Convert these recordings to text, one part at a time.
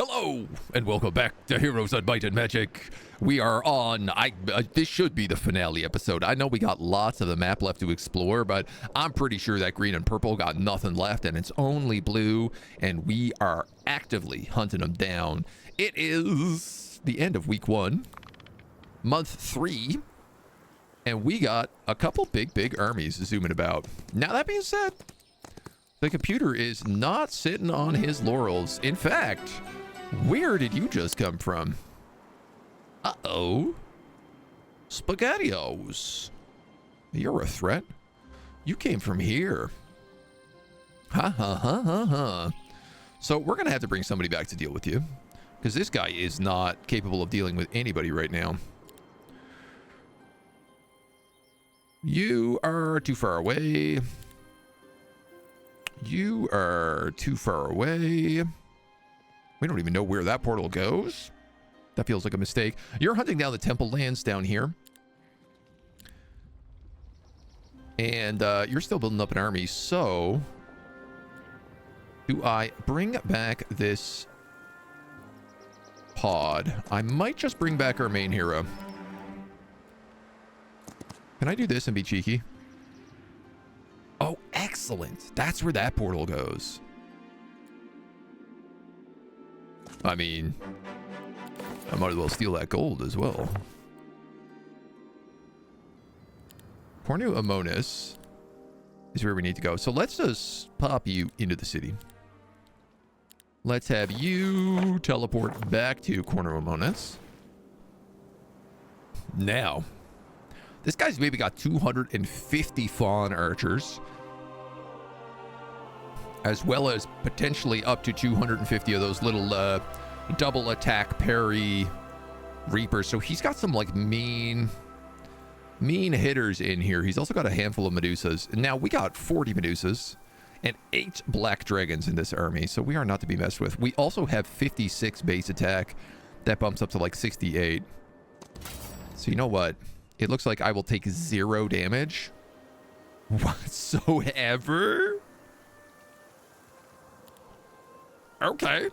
Hello, and welcome back to Heroes on Might and Magic. We are on, this should be the finale episode. I know we got lots of the map left to explore, but I'm pretty sure that green and purple got nothing left, and it's only blue, and we are actively hunting them down. It is the end of week 1, month 3, and we got a couple big armies zooming about. Now, that being said, the computer is not sitting on his laurels. In fact, where did you just come from? Uh-oh. SpaghettiOs. You're a threat. You came from here. Ha. So we're going to have to bring somebody back to deal with you, because this guy is not capable of dealing with anybody right now. You are too far away. You are too far away. We don't even know where that portal goes. That feels like a mistake. You're hunting down the temple lands down here. And you're still building up an army. So, do I bring back this pod? I might just bring back our main hero. Can I do this and be cheeky? Oh, excellent. That's where that portal goes. I mean, I might as well steal that gold as well. Cornu-Amonis is where we need to go. So let's just pop you into the city. Let's have you teleport back to Cornu-Amonis. Now, this guy's maybe got 250 fawn archers, as well as potentially up to 250 of those little double attack parry reapers. So he's got some like mean hitters in here. He's also got a handful of Medusas. Now we got 40 Medusas and 8 black dragons in this army, so we are not to be messed with. We also have 56 base attack. That bumps up to like 68. So you know what? It looks like I will take 0 damage whatsoever. Okay.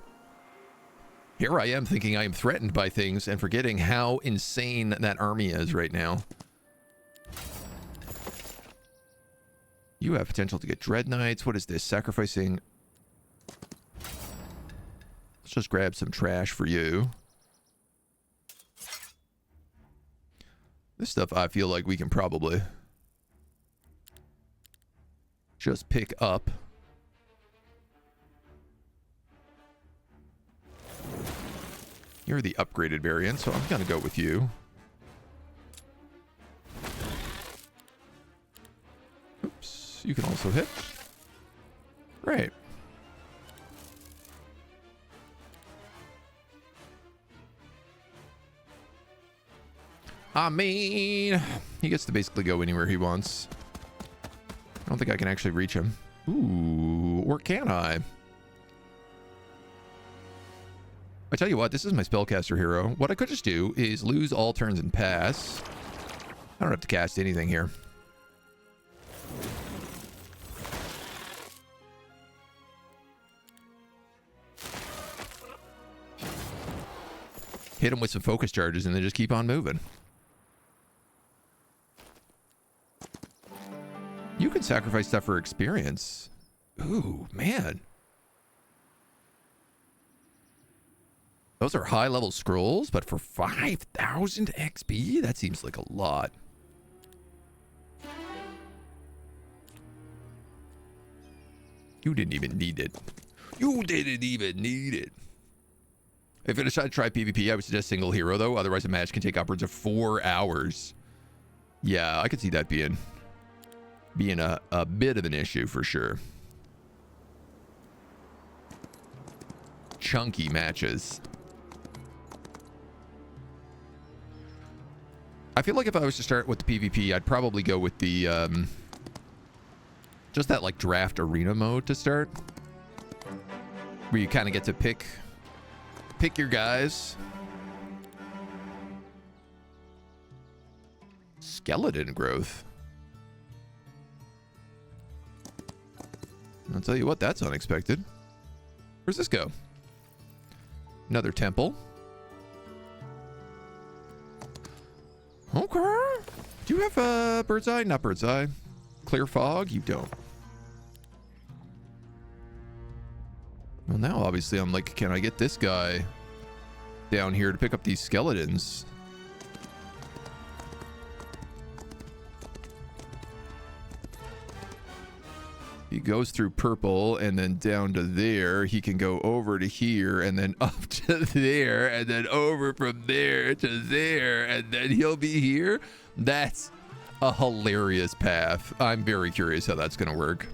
Here I am thinking I am threatened by things and forgetting how insane that army is right now. You have potential to get Dread Knights. What is this? Sacrificing. Let's just grab some trash for you. This stuff I feel like we can probably just pick up. You're the upgraded variant, so I'm gonna go with you. Oops, you can also hit. Great. I mean, he gets to basically go anywhere he wants. I don't think I can actually reach him. Ooh, or can I? I tell you what, this is my spellcaster hero. What I could just do is lose all turns and pass. I don't have to cast anything here. Hit him with some focus charges and then just keep on moving. You can sacrifice stuff for experience. Ooh, man. Those are high-level scrolls, but for 5,000 XP? That seems like a lot. You didn't even need it. You didn't even need it. If I decide to try PvP, I would suggest single hero, though. Otherwise, a match can take upwards of 4 hours. Yeah, I could see that being a bit of an issue for sure. Chunky matches. I feel like if I was to start with the PvP, I'd probably go with the just that like draft arena mode to start, where you kind of get to pick your guys. Skeleton growth. I'll tell you what, that's unexpected. Where's this go? Another temple. Okay. Do you have a bird's eye? Not bird's eye. Clear fog? You don't. Well, now obviously I'm like, can I get this guy down here to pick up these skeletons? He goes through purple and then down to there. He can go over to here and then up to there and then over from there to there and then he'll be here. That's a hilarious path. I'm very curious how that's going to work.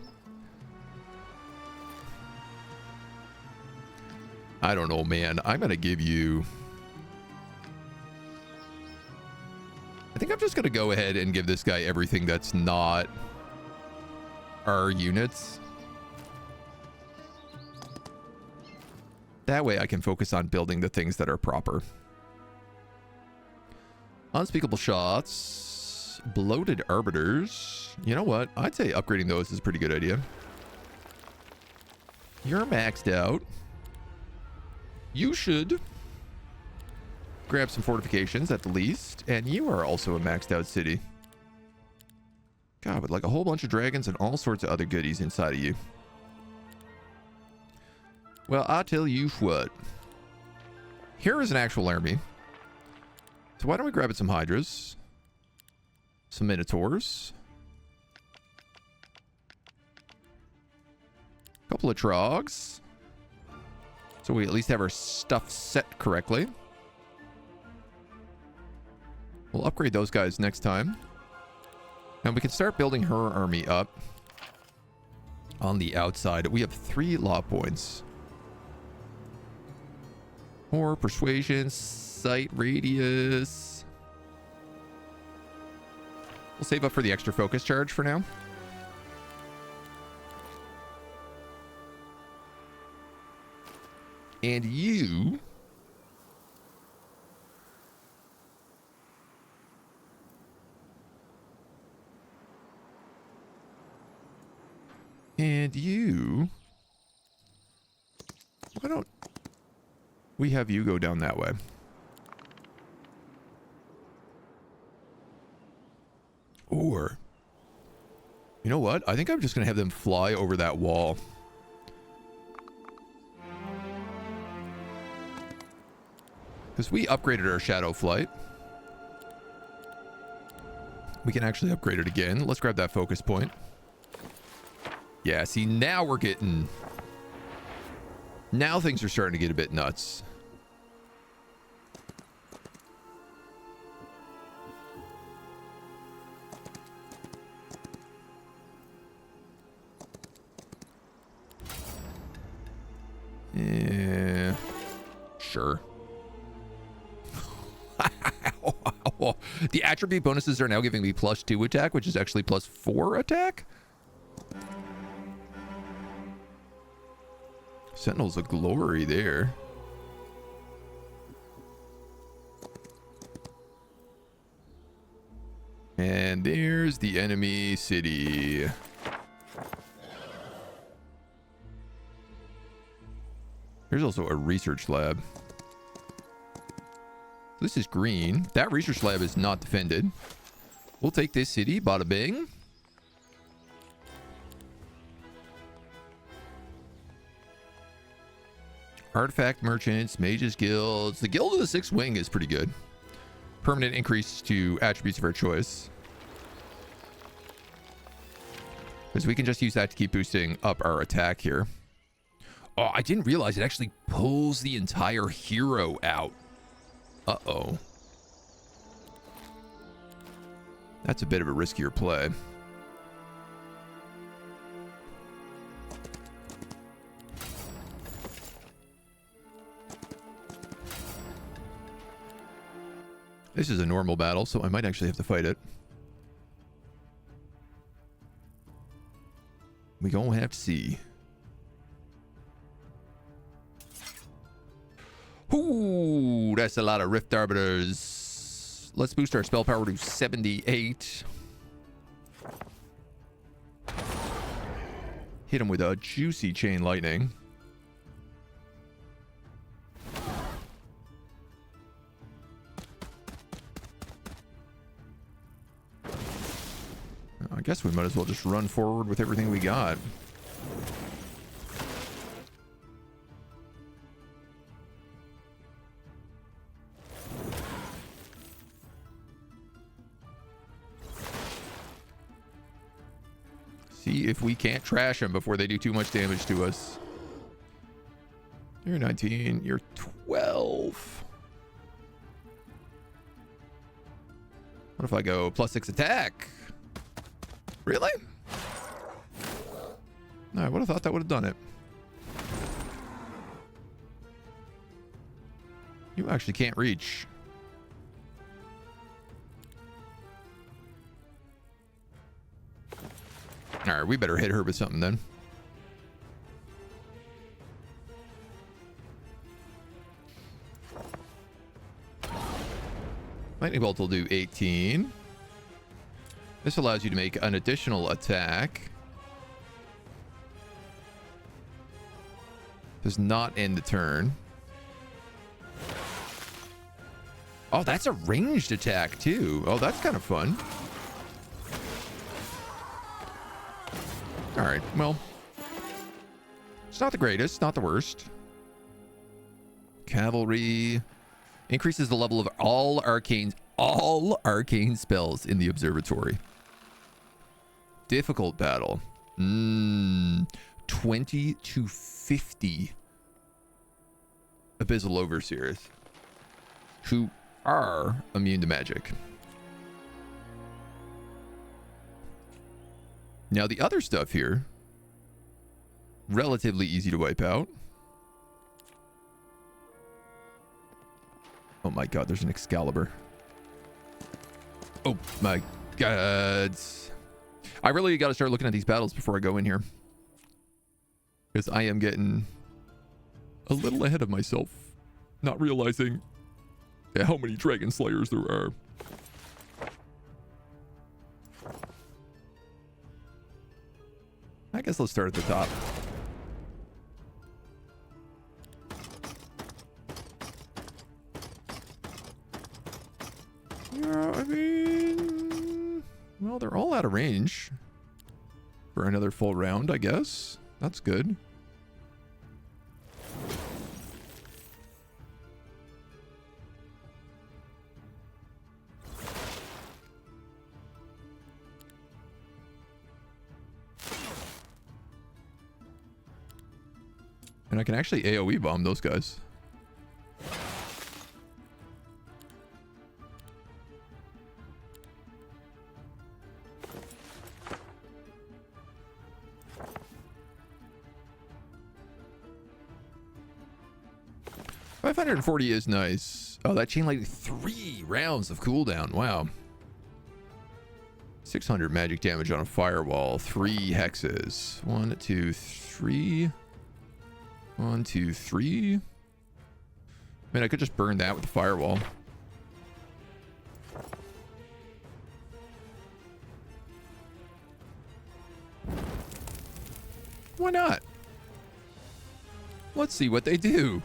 I don't know, man. I'm going to give you... I think I'm just going to go ahead and give this guy everything that's not our units. That way I can focus on building the things that are proper. Unspeakable shots. Bloated arbiters. You know what? I'd say upgrading those is a pretty good idea. You're maxed out. You should grab some fortifications at the least. And you are also a maxed out city. God, with like a whole bunch of dragons and all sorts of other goodies inside of you. Well, I'll tell you what. Here is an actual army. So why don't we grab it some hydras? Some minotaurs. A couple of trogs. So we at least have our stuff set correctly. We'll upgrade those guys next time. And we can start building her army up on the outside. We have 3 law points. Or persuasion, sight radius. We'll save up for the extra focus charge for now. And you... And you... Why don't we have you go down that way? Or... You know what? I think I'm just going to have them fly over that wall. Because we upgraded our shadow flight. We can actually upgrade it again. Let's grab that focus point. Yeah, see, now we're getting... Now things are starting to get a bit nuts. Yeah. Sure. The attribute bonuses are now giving me +2 attack, which is actually +4 attack. Sentinels of Glory there. And there's the enemy city. There's also a research lab. This is green. That research lab is not defended. We'll take this city. Bada bing. Artifact merchants, mages guilds. The Guild of the Sixth Wing is pretty good. Permanent increase to attributes of our choice. Because we can just use that to keep boosting up our attack here. Oh, I didn't realize it actually pulls the entire hero out. Uh-oh. That's a bit of a riskier play. This is a normal battle, so I might actually have to fight it. We gonna have to see. Ooh, that's a lot of Rift Arbiters. Let's boost our spell power to 78. Hit him with a juicy Chain Lightning. guess we might as well just run forward with everything we got. See if we can't trash them before they do too much damage to us. You're 19. You're 12. What if I go +6 attack? Really? No, I would have thought that would have done it. You actually can't reach. All right, we better hit her with something then. Lightning bolt will do 18. This allows you to make an additional attack. Does not end the turn. Oh, that's a ranged attack too. Oh, that's kind of fun. All right, well, it's not the greatest, not the worst. Cavalry increases the level of all arcane spells in the observatory. Difficult battle. 20 to 50 abyssal overseers who are immune to magic. Now the other stuff here, relatively easy to wipe out. Oh my god, there's an Excalibur. Oh my god. I really got to start looking at these battles before I go in here, because I am getting a little ahead of myself, not realizing how many Dragon Slayers there are. I guess let's start at the top. Yeah, I mean, well, they're all out of range for another full round, I guess. That's good. And I can actually AoE bomb those guys. $540 is nice. Oh, that chain like 3 rounds of cooldown. Wow. 600 magic damage on a firewall. 3 hexes. 1, 2, 3. 1, 2, 3. I mean, I could just burn that with the firewall. Why not? Let's see what they do.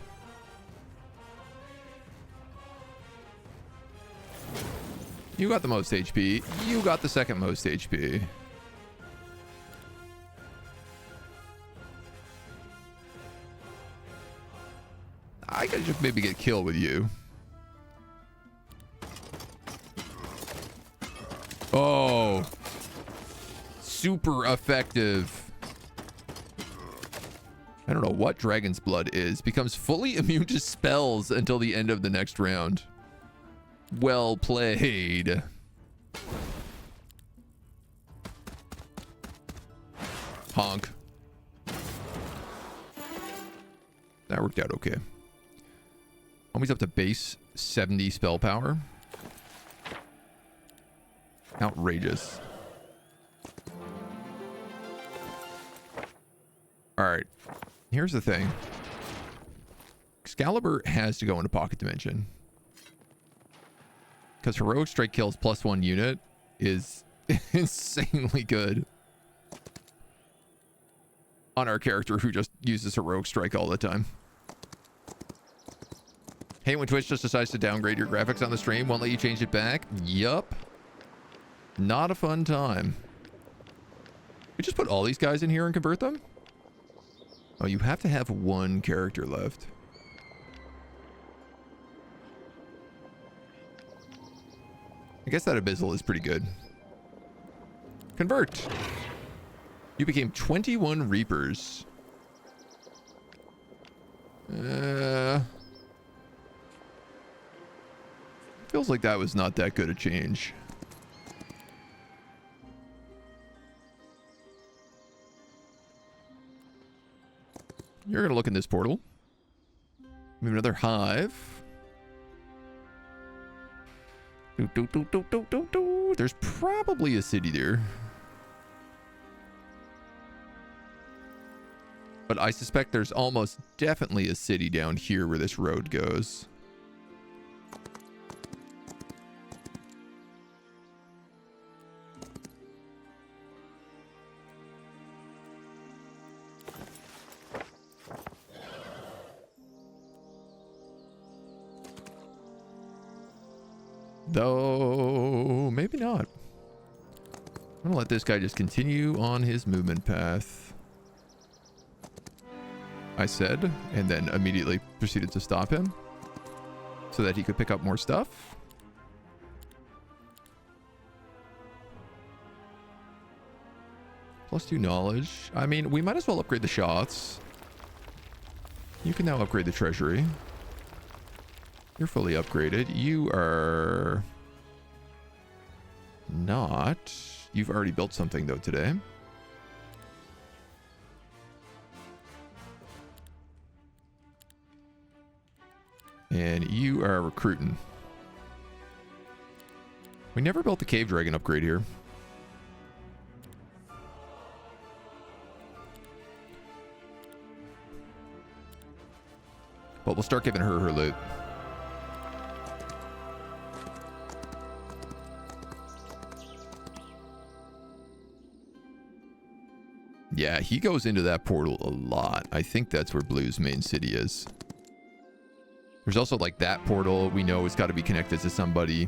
You got the most HP. You got the second most HP. I could just maybe get killed with you. Oh. Super effective. I don't know what Dragon's Blood is. Becomes fully immune to spells until the end of the next round. Well played. Honk. That worked out okay. Always up to base 70 spell power. Outrageous. Alright. Here's the thing. Excalibur has to go into Pocket Dimension. Because Heroic Strike kills +1 unit is insanely good on our character who just uses Heroic Strike all the time. Hey, when Twitch just decides to downgrade your graphics on the stream, won't let you change it back? Yup. Not a fun time. We just put all these guys in here and convert them? Oh, you have to have one character left. I guess that abyssal is pretty good. Convert. You became 21 reapers. Feels like that was not that good a change. You're gonna look in this portal. We have another hive. There's probably a city there. But I suspect there's almost definitely a city down here where this road goes. Though, maybe not. I'm gonna let this guy just continue on his movement path. I said, and then immediately proceeded to stop him so that he could pick up more stuff. +2 knowledge. I mean, we might as well upgrade the shots. You can now upgrade the treasury. You're fully upgraded. You are not. You've already built something though today. And you are recruiting. We never built the cave dragon upgrade here. But we'll start giving her her loot. Yeah, he goes into that portal a lot. I think that's where Blue's main city is. There's also like that portal we know it's got to be connected to somebody.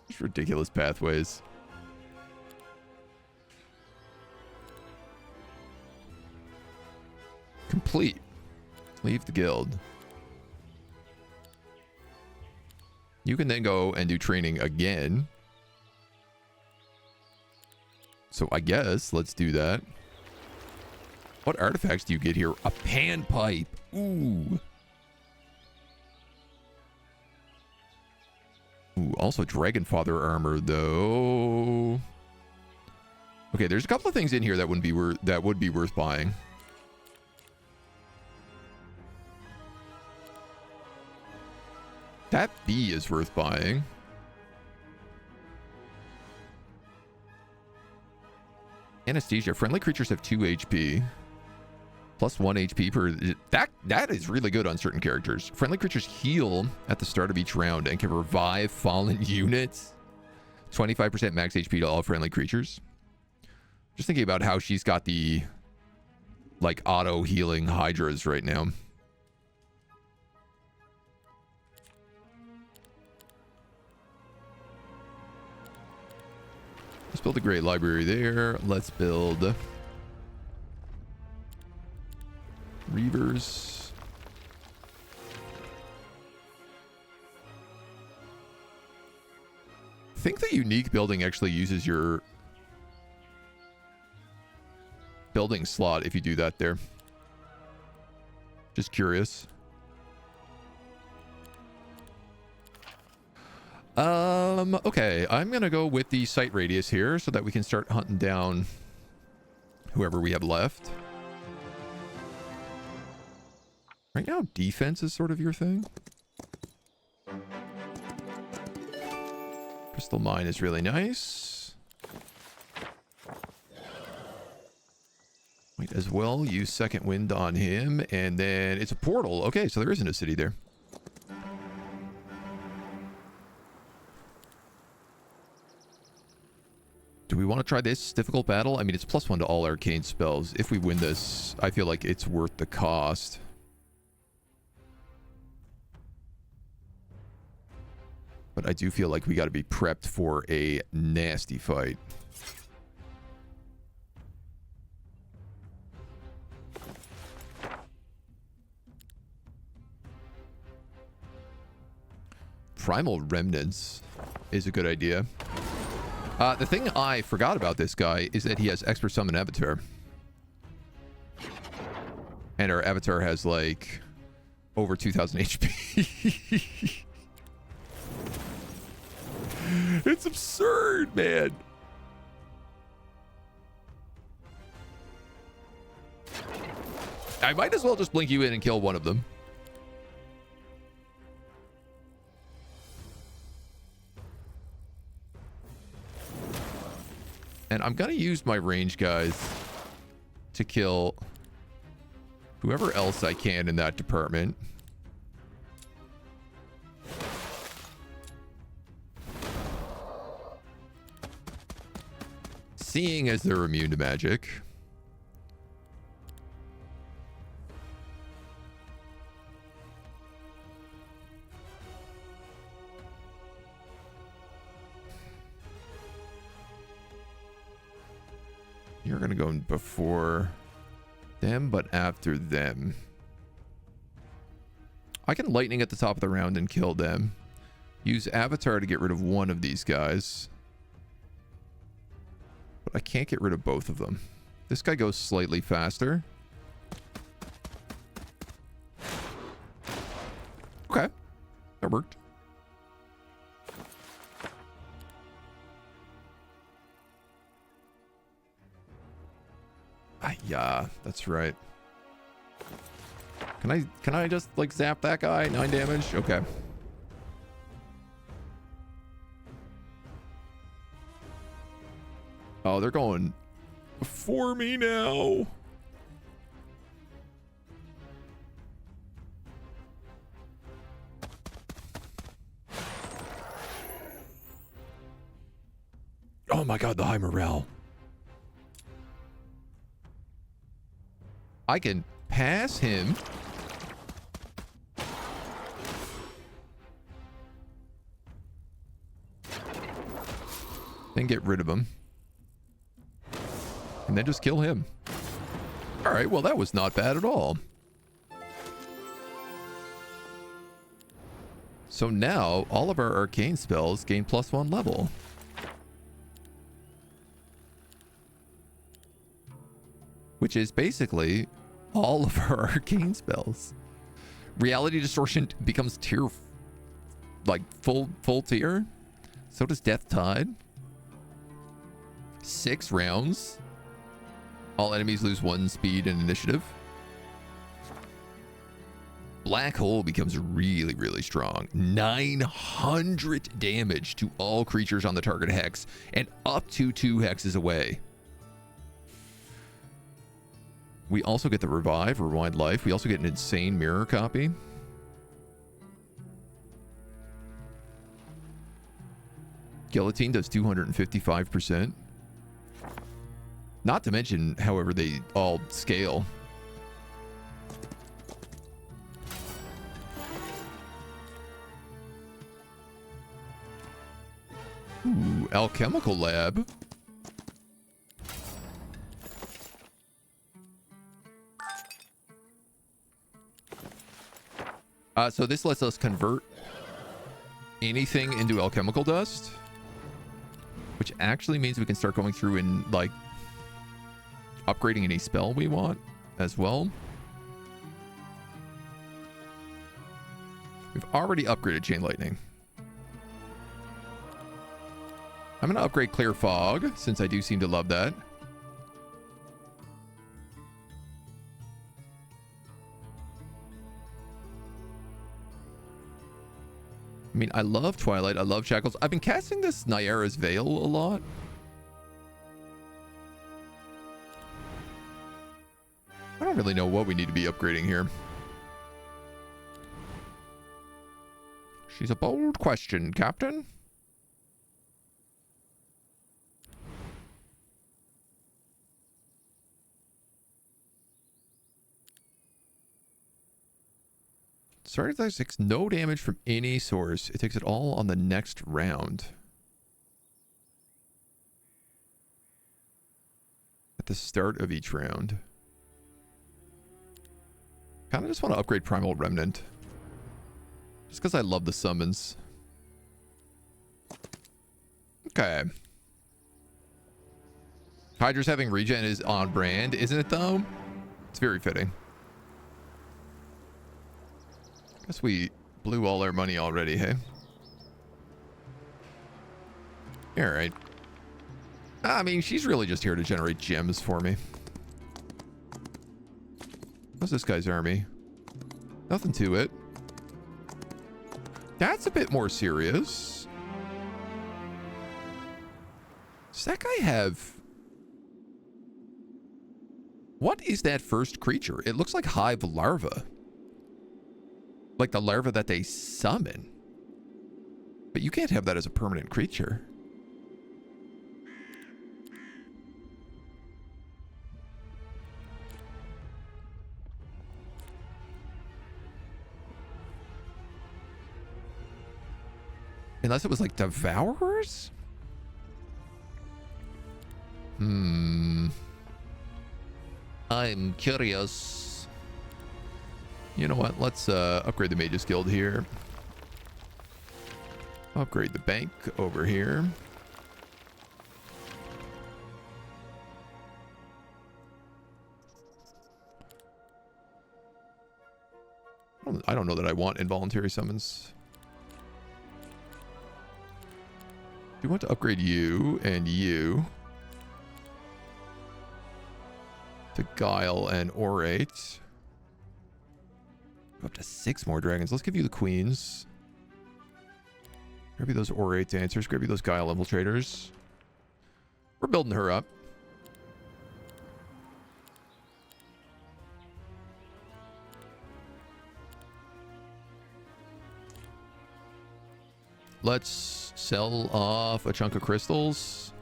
It's ridiculous pathways. Complete. Leave the guild. You can then go and do training again. So I guess let's do that. What artifacts do you get here? A panpipe. Ooh. Ooh, also Dragonfather armor though. Okay, there's a couple of things in here that would be worth buying. That bee is worth buying. Anesthesia. Friendly creatures have 2 HP. +1 HP per... That is really good on certain characters. Friendly creatures heal at the start of each round and can revive fallen units. 25% max HP to all friendly creatures. Just thinking about how she's got the... like, auto-healing hydras right now. Let's build a great library there. Let's build Reavers. I think the unique building actually uses your building slot if you do that there. Just curious. Okay, I'm gonna go with the site radius here so that we can start hunting down whoever we have left. Right now, defense is sort of your thing. Crystal mine is really nice. Might as well use second wind on him, and then it's a portal. Okay, so there isn't a city there. Do we want to try this difficult battle? I mean, it's +1 to all arcane spells. If we win this, I feel like it's worth the cost. But I do feel like we got to be prepped for a nasty fight. Primal Remnants is a good idea. The thing I forgot about this guy is that he has Expert Summon Avatar. And our Avatar has like over 2000 HP. It's absurd, man. I might as well just blink you in and kill one of them. And I'm going to use my range guys to kill whoever else I can in that department. Seeing as they're immune to magic. You're going to go before them, but after them. I can lightning at the top of the round and kill them. Use Avatar to get rid of one of these guys. But I can't get rid of both of them. This guy goes slightly faster. Okay. That worked. Yeah, that's right. Can I just like zap that guy? 9 damage? Okay. Oh, they're going for me now. Oh my god, the high morale. I can pass him. Then get rid of him. And then just kill him. Alright, well that was not bad at all. So now, all of our arcane spells gain +1 level. Which is basically all of our arcane spells. Reality Distortion becomes tier, like full tier. So does Death Tide. 6 rounds. All enemies lose 1 speed and initiative. Black Hole becomes really, really strong. 900 damage to all creatures on the target hex and up to 2 hexes away. We also get the Rewind Life. We also get an insane mirror copy. Guillotine does 255%. Not to mention, however, they all scale. Ooh, Alchemical Lab. So this lets us convert anything into alchemical dust, which actually means we can start going through and like upgrading any spell we want as well. We've already upgraded Chain Lightning. I'm going to upgrade Clear Fog since I do seem to love that. I mean, I love Twilight. I love Shackles. I've been casting this Nyara's Veil a lot. I don't really know what we need to be upgrading here. She's a bold question, Captain. Starting attack takes no damage from any source. It takes it all on the next round. At the start of each round. Kind of just want to upgrade Primal Remnant. Just because I love the summons. Okay. Hydra's having regen is on brand, isn't it though? It's very fitting. Guess we blew all our money already, hey? Alright. I mean, she's really just here to generate gems for me. What's this guy's army? Nothing to it. That's a bit more serious. Does that guy have... What is that first creature? It looks like hive larva. Like the larva that they summon. But you can't have that as a permanent creature. Unless it was like devourers? I'm curious. You know what? Let's upgrade the Mages Guild here. Upgrade the bank over here. I don't know that I want involuntary summons. Do you want to upgrade you and you to Guile and Orate? Up to 6 more dragons. Let's give you the queens. Grab you those Orate dancers. Grab you those Guile infiltrators. We're building her up. Let's sell off a chunk of crystals.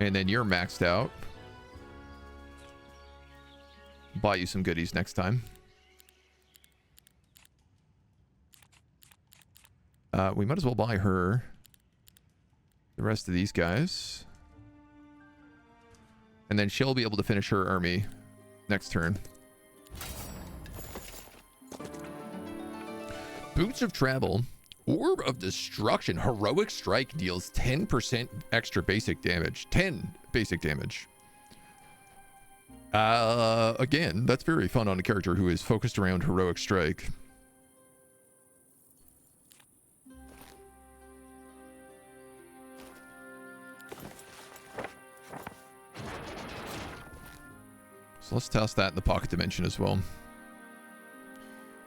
And then you're maxed out. Buy you some goodies next time. We might as well buy her the rest of these guys. And then she'll be able to finish her army next turn. Boots of Travel. Orb of Destruction. Heroic Strike deals 10% extra basic damage. 10 basic damage. Again, that's very fun on a character who is focused around Heroic Strike. So let's toss that in the pocket dimension as well.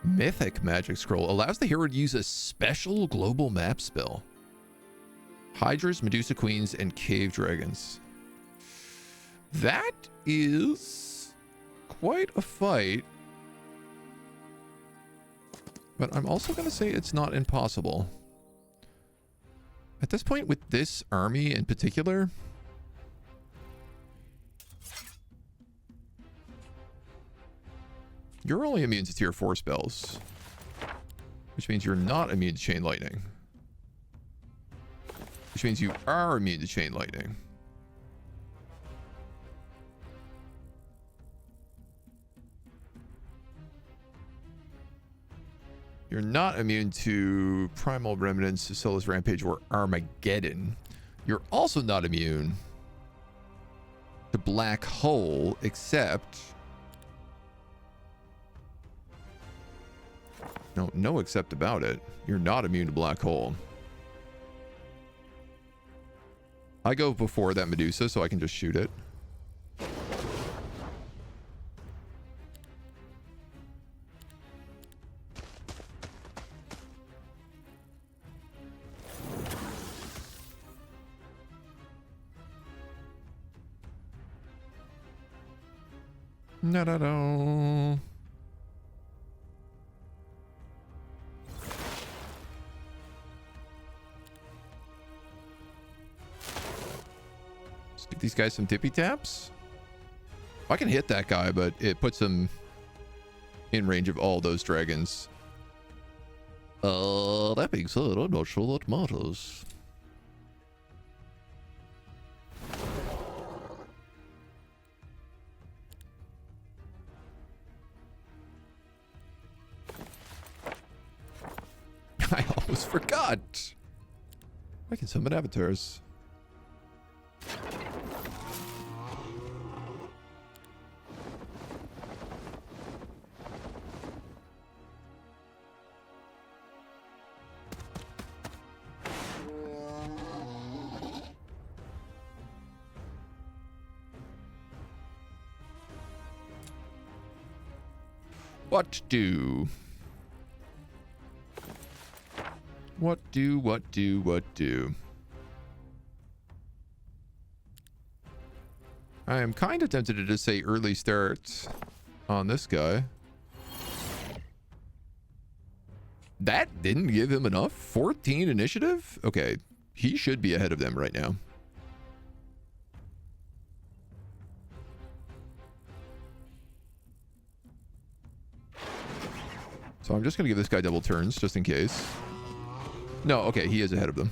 Mythic Magic Scroll allows the hero to use a special global map spell. Hydras, Medusa Queens, and Cave Dragons. That is quite a fight. But I'm also going to say it's not impossible. At this point, with this army in particular... You're only immune to tier 4 spells. Which means you're not immune to Chain Lightning. Which means you are immune to Chain Lightning. You're not immune to Primal Remnants, Soulless Rampage, or Armageddon. You're also not immune to Black Hole, except... No except about it. You're not immune to Black Hole. I go before that Medusa so I can just shoot it. No. Give these guys some tippy taps. I can hit that guy, but it puts him in range of all those dragons. That being said, I'm not sure that matters. I almost forgot. I can summon avatars. What do? What do? I am kind of tempted to just say early start on this guy. That didn't give him enough? 14 initiative? Okay, he should be ahead of them right now. So I'm just going to give this guy double turns just in case. No, okay, he is ahead of them.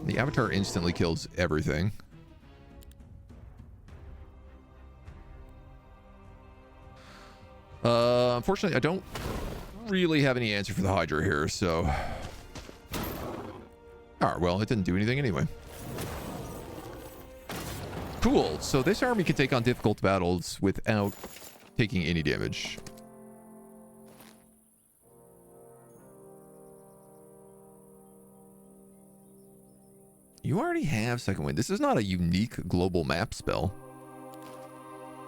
The avatar instantly kills everything. Unfortunately, I don't really have any answer for the Hydra here, so... Alright, well, it didn't do anything anyway. Cool, so this army can take on difficult battles without taking any damage. You already have second wind. This is not a unique global map spell.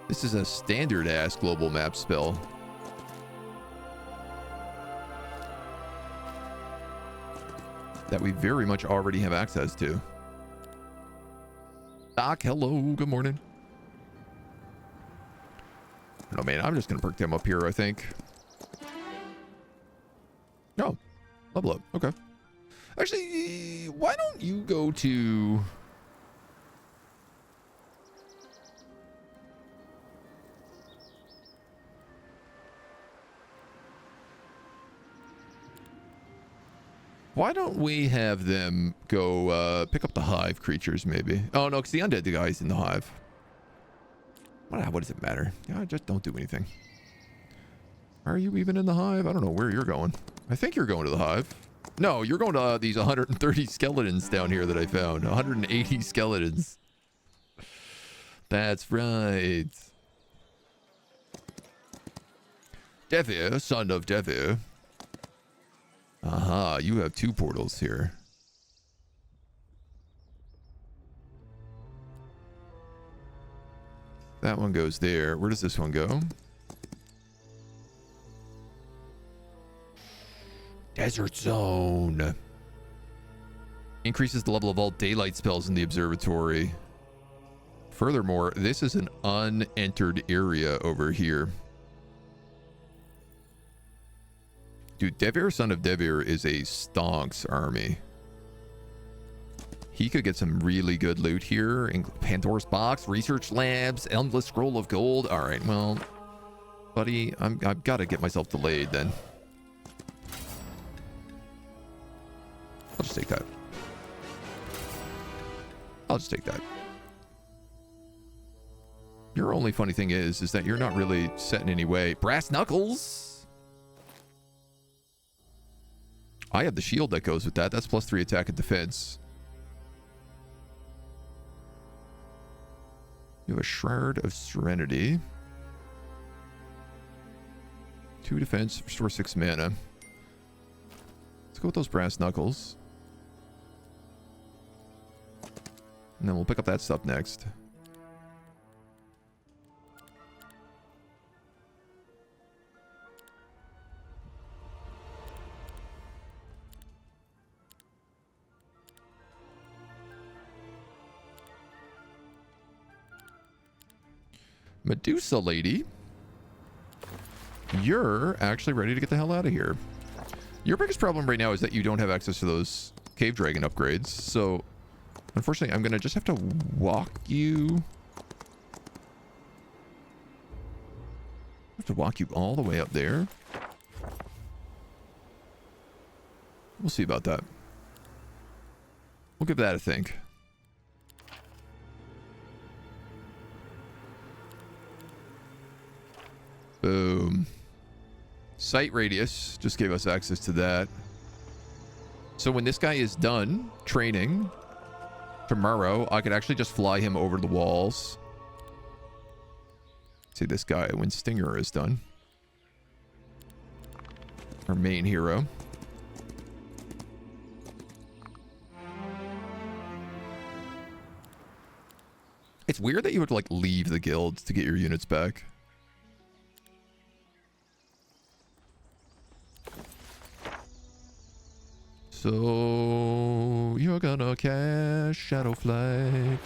This is a standard-ass global map spell. That we very much already have access to. Doc, hello, good morning. Oh man, I'm just gonna perk them up here, I think. No, level up, okay. Actually, why don't you go to... Why don't we have them go pick up the hive creatures, maybe? Oh, no, because the undead guy's in the hive. What does it matter? Yeah, just don't do anything. Are you even in the hive? I don't know where you're going. I think you're going to the hive. No, you're going to these 130 skeletons down here that I found. 180 skeletons. That's right. Devir, son of Devir. Aha, you have two portals here. That one goes there. Where does this one go? Desert Zone. Increases the level of all daylight spells in the observatory. Furthermore, this is an unentered area over here. Dude, Devir, son of Devir is a stonks army. He could get some really good loot here. Pandora's Box, Research Labs, Endless Scroll of Gold. All right, well, buddy, I've got to get myself delayed then. I'll just take that. I'll just take that. Your only funny thing is that you're not really set in any way. Brass Knuckles. I have the shield that goes with that. That's +3 attack and defense. You have a Shroud of Serenity. 2 defense, restore 6 mana. Let's go with those Brass Knuckles. And then we'll pick up that stuff next. Medusa Lady, you're actually ready to get the hell out of here. Your biggest problem right now is that you don't have access to those cave dragon upgrades, so Unfortunately, I'm going to just have to walk you. I have to walk you all the way up there. We'll see about that. We'll give that a think. Boom. Sight radius just gave us access to that. So when this guy is done training tomorrow, I could actually just fly him over the walls. See this guy when Stinger is done. Our main hero. It's weird that you would like leave the guild to get your units back. So you're gonna cast Shadow Flight.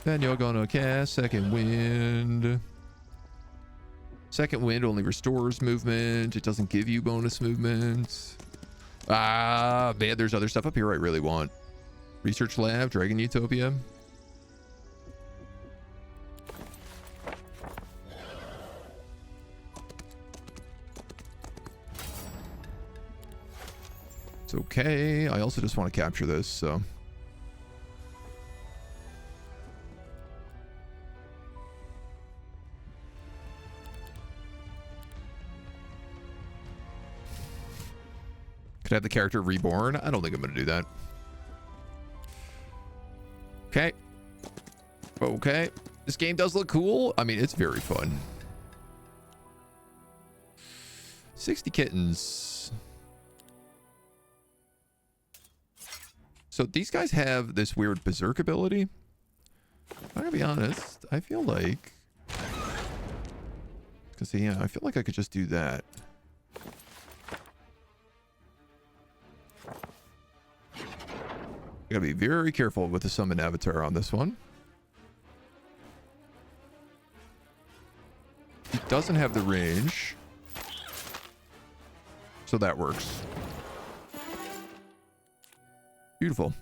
Then you're gonna cast Second Wind. Second Wind only restores movement. It doesn't give you bonus movement. Ah, man, there's other stuff up here I really want. Research Lab, Dragon Utopia. It's okay. I also just want to capture this, so. Could I have the character reborn? I don't think I'm going to do that. Okay. Okay. This game does look cool. I mean, it's very fun. 60 kittens. So these guys have this weird berserk ability. I'm going to be honest. I feel like... Because, yeah, I feel like I could just do that. I gotta be very careful with the summon avatar on this one. He doesn't have the range. So that works. Beautiful.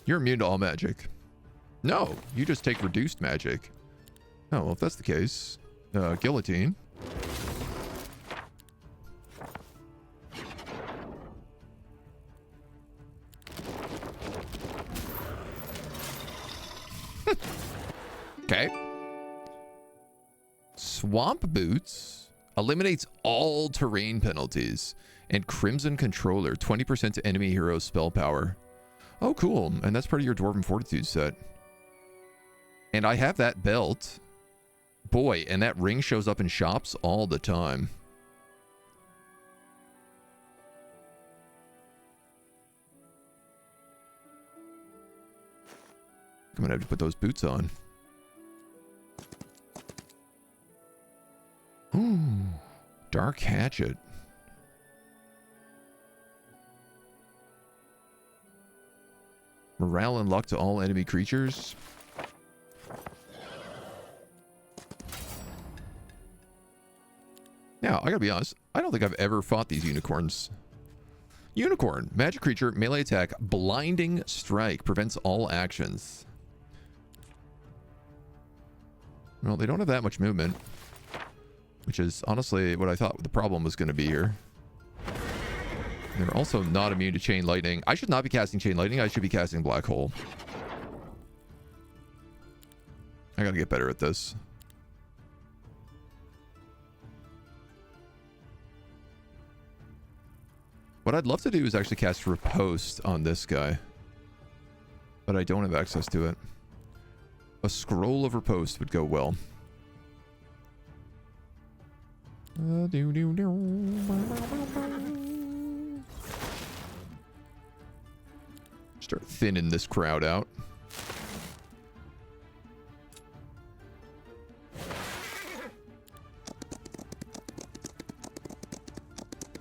You're immune to all magic. No, you just take reduced magic. Oh, well, if that's the case, guillotine. Okay. Swamp Boots eliminates all terrain penalties. And Crimson Controller, 20% to enemy hero spell power. Oh, cool. And that's part of your Dwarven Fortitude set. And I have that belt. Boy, and that ring shows up in shops all the time. I'm gonna have to put those boots on. Ooh, Dark Hatchet. Morale and luck to all enemy creatures. Now, I gotta be honest, I don't think I've ever fought these unicorns. Unicorn, magic creature, melee attack, blinding strike, prevents all actions. Well, they don't have that much movement, which is honestly what I thought the problem was going to be here. They're also not immune to chain lightning. I should not be casting chain lightning. I should be casting black hole. I gotta get better at this. What I'd love to do is actually cast Riposte on this guy. But I don't have access to it. A scroll of Riposte would go well. Start thinning this crowd out.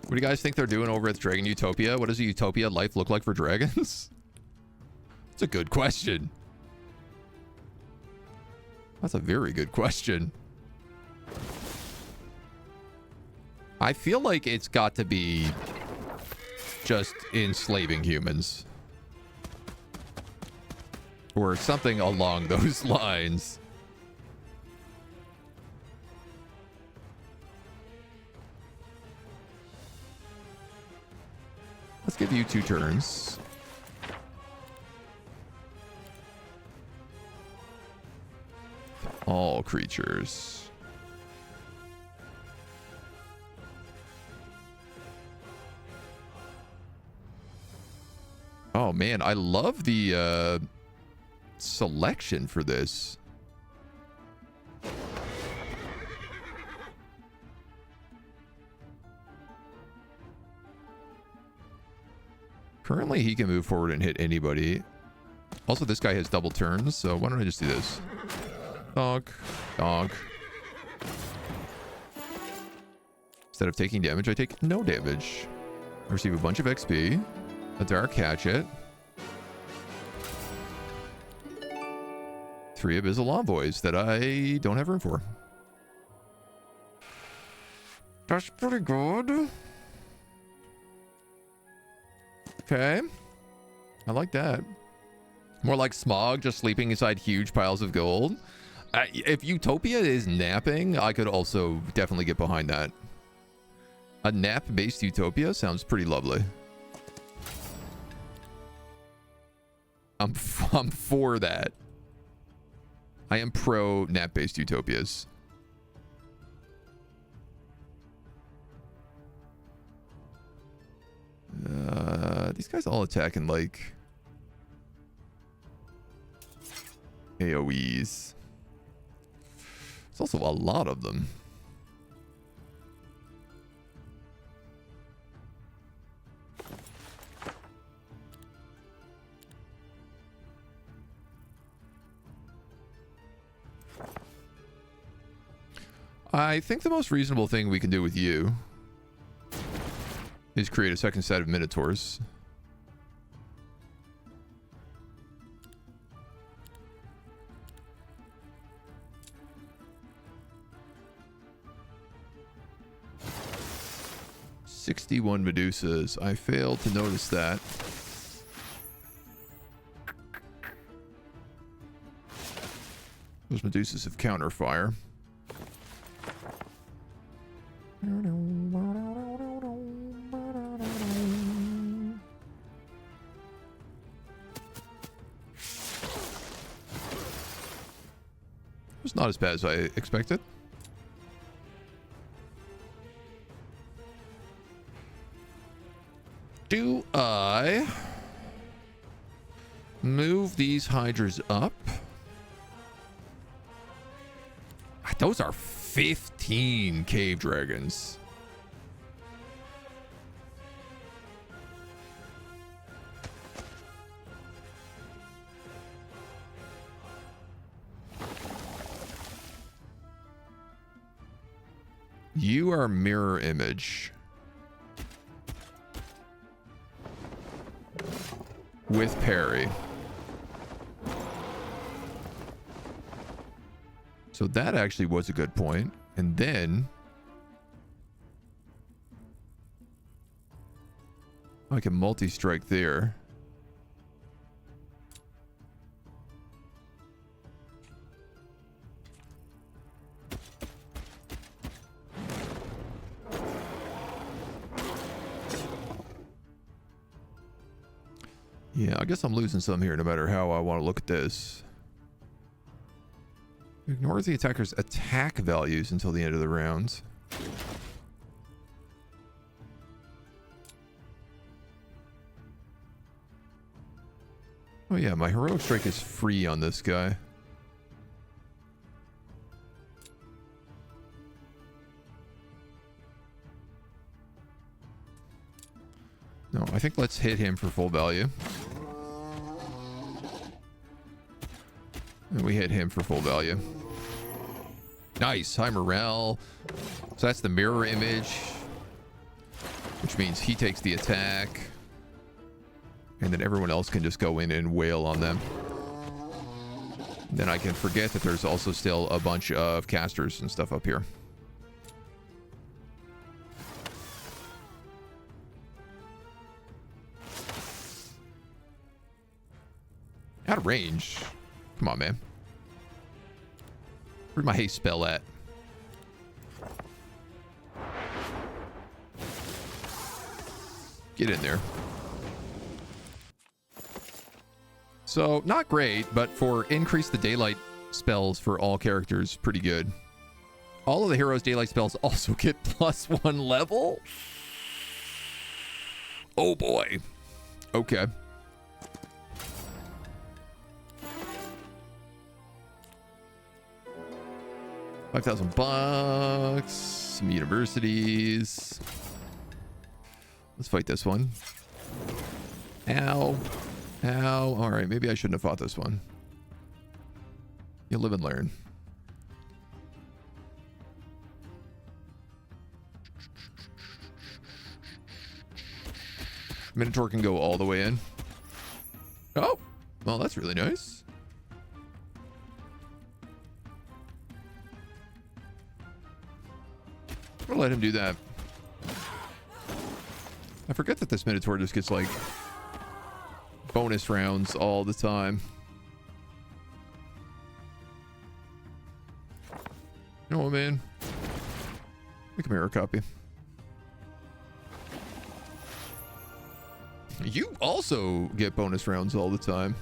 What do you guys think they're doing over at Dragon Utopia? What does a Utopia life look like for dragons? It's a good question. That's a very good question. I feel like it's got to be just enslaving humans. Or something along those lines. Let's give you 2 turns. All creatures. Oh man, I love the selection for this. Currently, he can move forward and hit anybody. Also, this guy has double turns, so why don't I just do this? Donk, donk. Instead of taking damage, I take no damage. I receive a bunch of XP, a dark hatchet, 3 abyssal envoys that I don't have room for. That's pretty good. Okay. I like that. More like Smog just sleeping inside huge piles of gold. If Utopia is napping, I could also definitely get behind that. A nap-based Utopia sounds pretty lovely. I'm for that. I am pro nap-based Utopias. These guys all attack in like AoEs. There's also a lot of them. I think the most reasonable thing we can do with you is create a second set of Minotaurs. "61 Medusas. I failed to notice that. Those Medusas have counter fire. It's not as bad as I expected. Do I move these hydras up? Those are 15 cave dragons. You are mirror image. With parry. So that actually was a good point. And then I can multi-strike there. Yeah, I guess I'm losing some here no matter how I want to look at this. Ignore the attacker's attack values until the end of the round. Oh yeah, my heroic strike is free on this guy. No, I think let's hit him for full value. And we hit him for full value. Nice, high morale. So that's the mirror image, which means he takes the attack. And then everyone else can just go in and wail on them. Then I can forget that there's also still a bunch of casters and stuff up here. Out of range. Come on, man. Where's my haste spell at? Get in there. So, not great, but for increase the daylight spells for all characters, pretty good. All of the heroes' daylight spells also get +1 level. Oh boy. Okay. $5,000. Some universities. Let's fight this one. Ow. Ow. All right, maybe I shouldn't have fought this one. You live and learn. Minotaur can go all the way in. Oh, well, that's really nice. I'm gonna let him do that. I forget that this Minotaur just gets like bonus rounds all the time. You know what, man? Make a mirror copy. You also get bonus rounds all the time.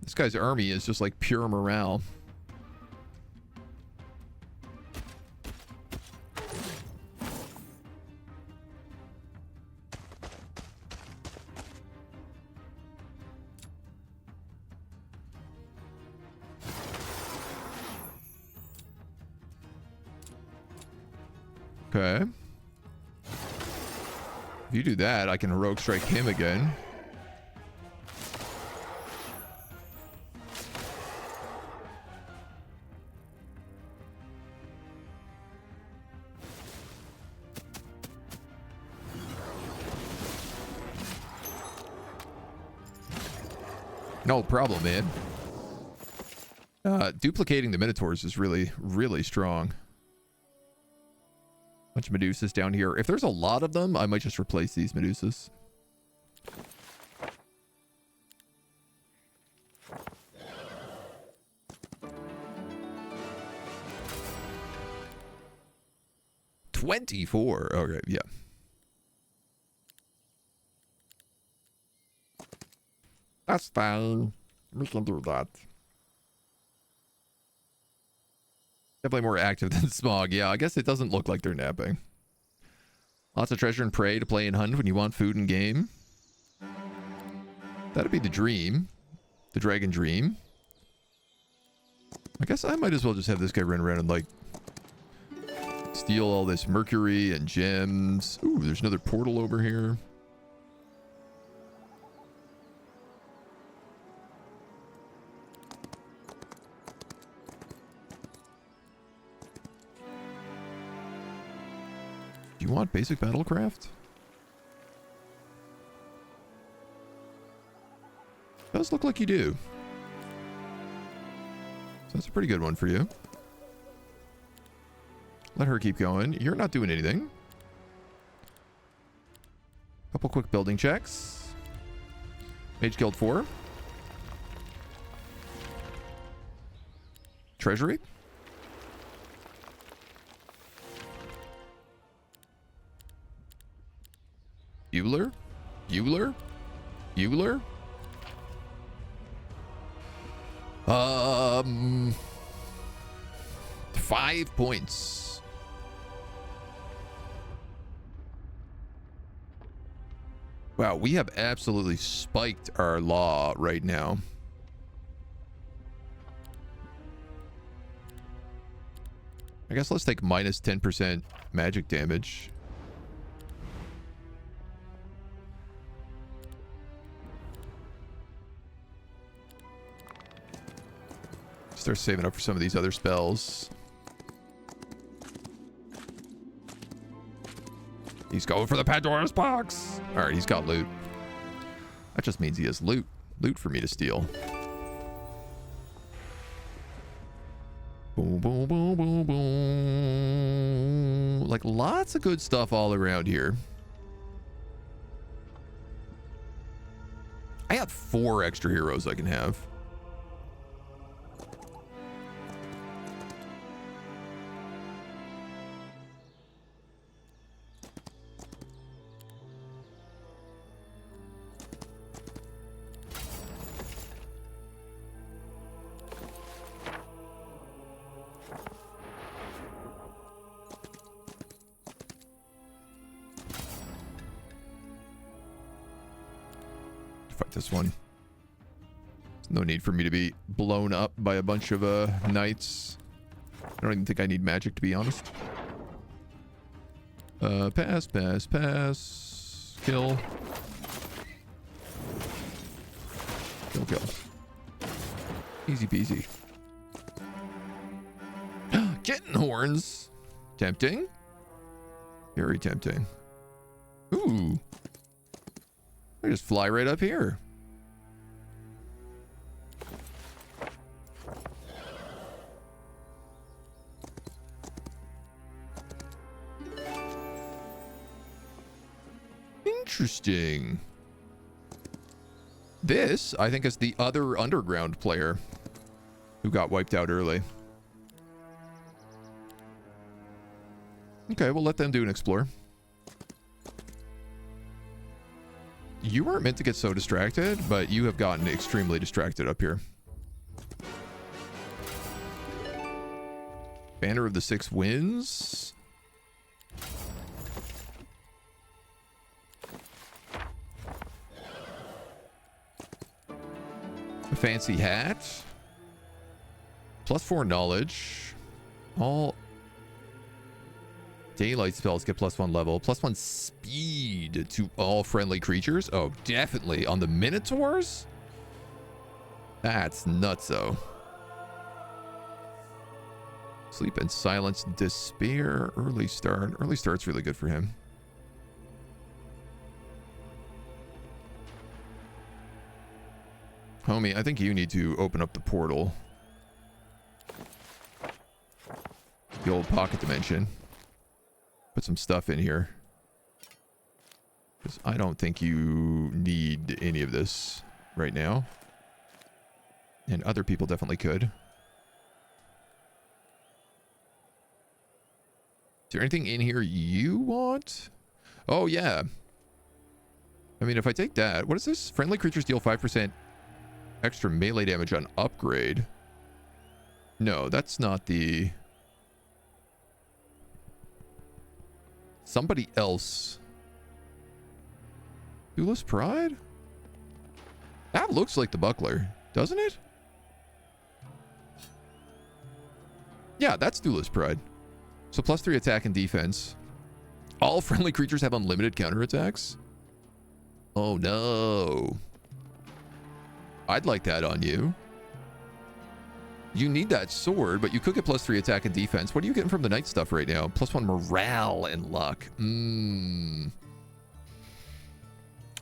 This guy's army is just like pure morale. Okay. If you do that, I can heroic strike him again. No problem, man. Duplicating the Minotaurs is really, really strong. Bunch of Medusas down here. If there's a lot of them, I might just replace these Medusas. $24. Okay, yeah. That's fine. We can do that. Definitely more active than Smog. Yeah, I guess it doesn't look like they're napping. Lots of treasure and prey to play and hunt when you want food and game. That'd be the dream. The dragon dream. I guess I might as well just have this guy run around and like steal all this mercury and gems. Ooh, there's another portal over here. Do you want basic battlecraft? Does look like you do. So that's a pretty good one for you. Let her keep going. You're not doing anything. Couple quick building checks. Mage Guild 4. Treasury. Bueller? Bueller? Bueller? 5 points. Wow, we have absolutely spiked our law right now. I guess let's take minus 10% magic damage. Start saving up for some of these other spells. He's going for the Pandora's box. All right, he's got loot. That just means he has loot. loot for me to steal. Boom, boom, boom, boom, boom. Like, lots of good stuff all around here. I got 4 extra heroes I can have. Fight this one. There's no need for me to be blown up by a bunch of knights. I don't even think I need magic, to be honest. Pass, pass, pass. Kill. Kill, kill. Easy peasy. Kitten horns. Tempting. Very tempting. Ooh. I just fly right up here. Interesting. This, I think, is the other underground player who got wiped out early. Okay, we'll let them do an explore. You weren't meant to get so distracted, but you have gotten extremely distracted up here. Banner of the Six Winds. A fancy hat. +4 knowledge. All daylight spells get +1 level. +1 speed to all friendly creatures. Oh, definitely. On the Minotaurs? That's nutso. Sleep and silence. Despair. Early start. Early start's really good for him. Homie, I think you need to open up the portal. The old pocket dimension. Put some stuff in here. Because I don't think you need any of this right now. And other people definitely could. Is there anything in here you want? Oh, yeah. I mean, if I take that... What is this? Friendly creatures deal 5% extra melee damage on upgrade. No, that's not the... Somebody else. Duelist Pride? That looks like the buckler, doesn't it? Yeah, that's Duelist Pride. So +3 attack and defense. All friendly creatures have unlimited counterattacks? Oh no. I'd like that on you. You need that sword, but you could get +3 attack and defense. What are you getting from the knight stuff right now? +1 morale and luck.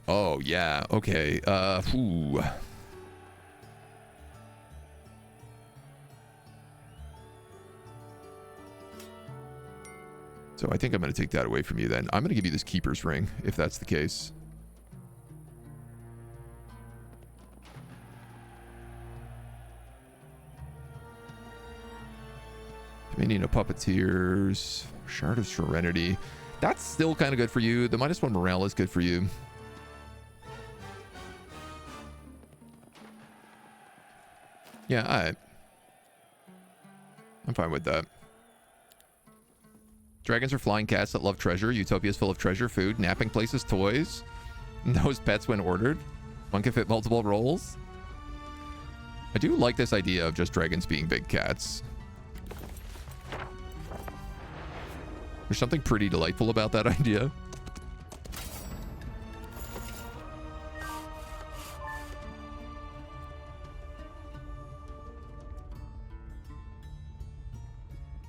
Oh, yeah. Okay. Ooh. So I think I'm going to take that away from you then. I'm going to give you this Keeper's Ring, if that's the case. Dominion of Puppeteers. Shard of Serenity. That's still kind of good for you. The -1 morale is good for you. Yeah, I'm fine with that. Dragons are flying cats that love treasure. Utopia's full of treasure, food, napping places, toys. Knows pets when ordered. One can fit multiple roles. I do like this idea of just dragons being big cats. There's something pretty delightful about that idea.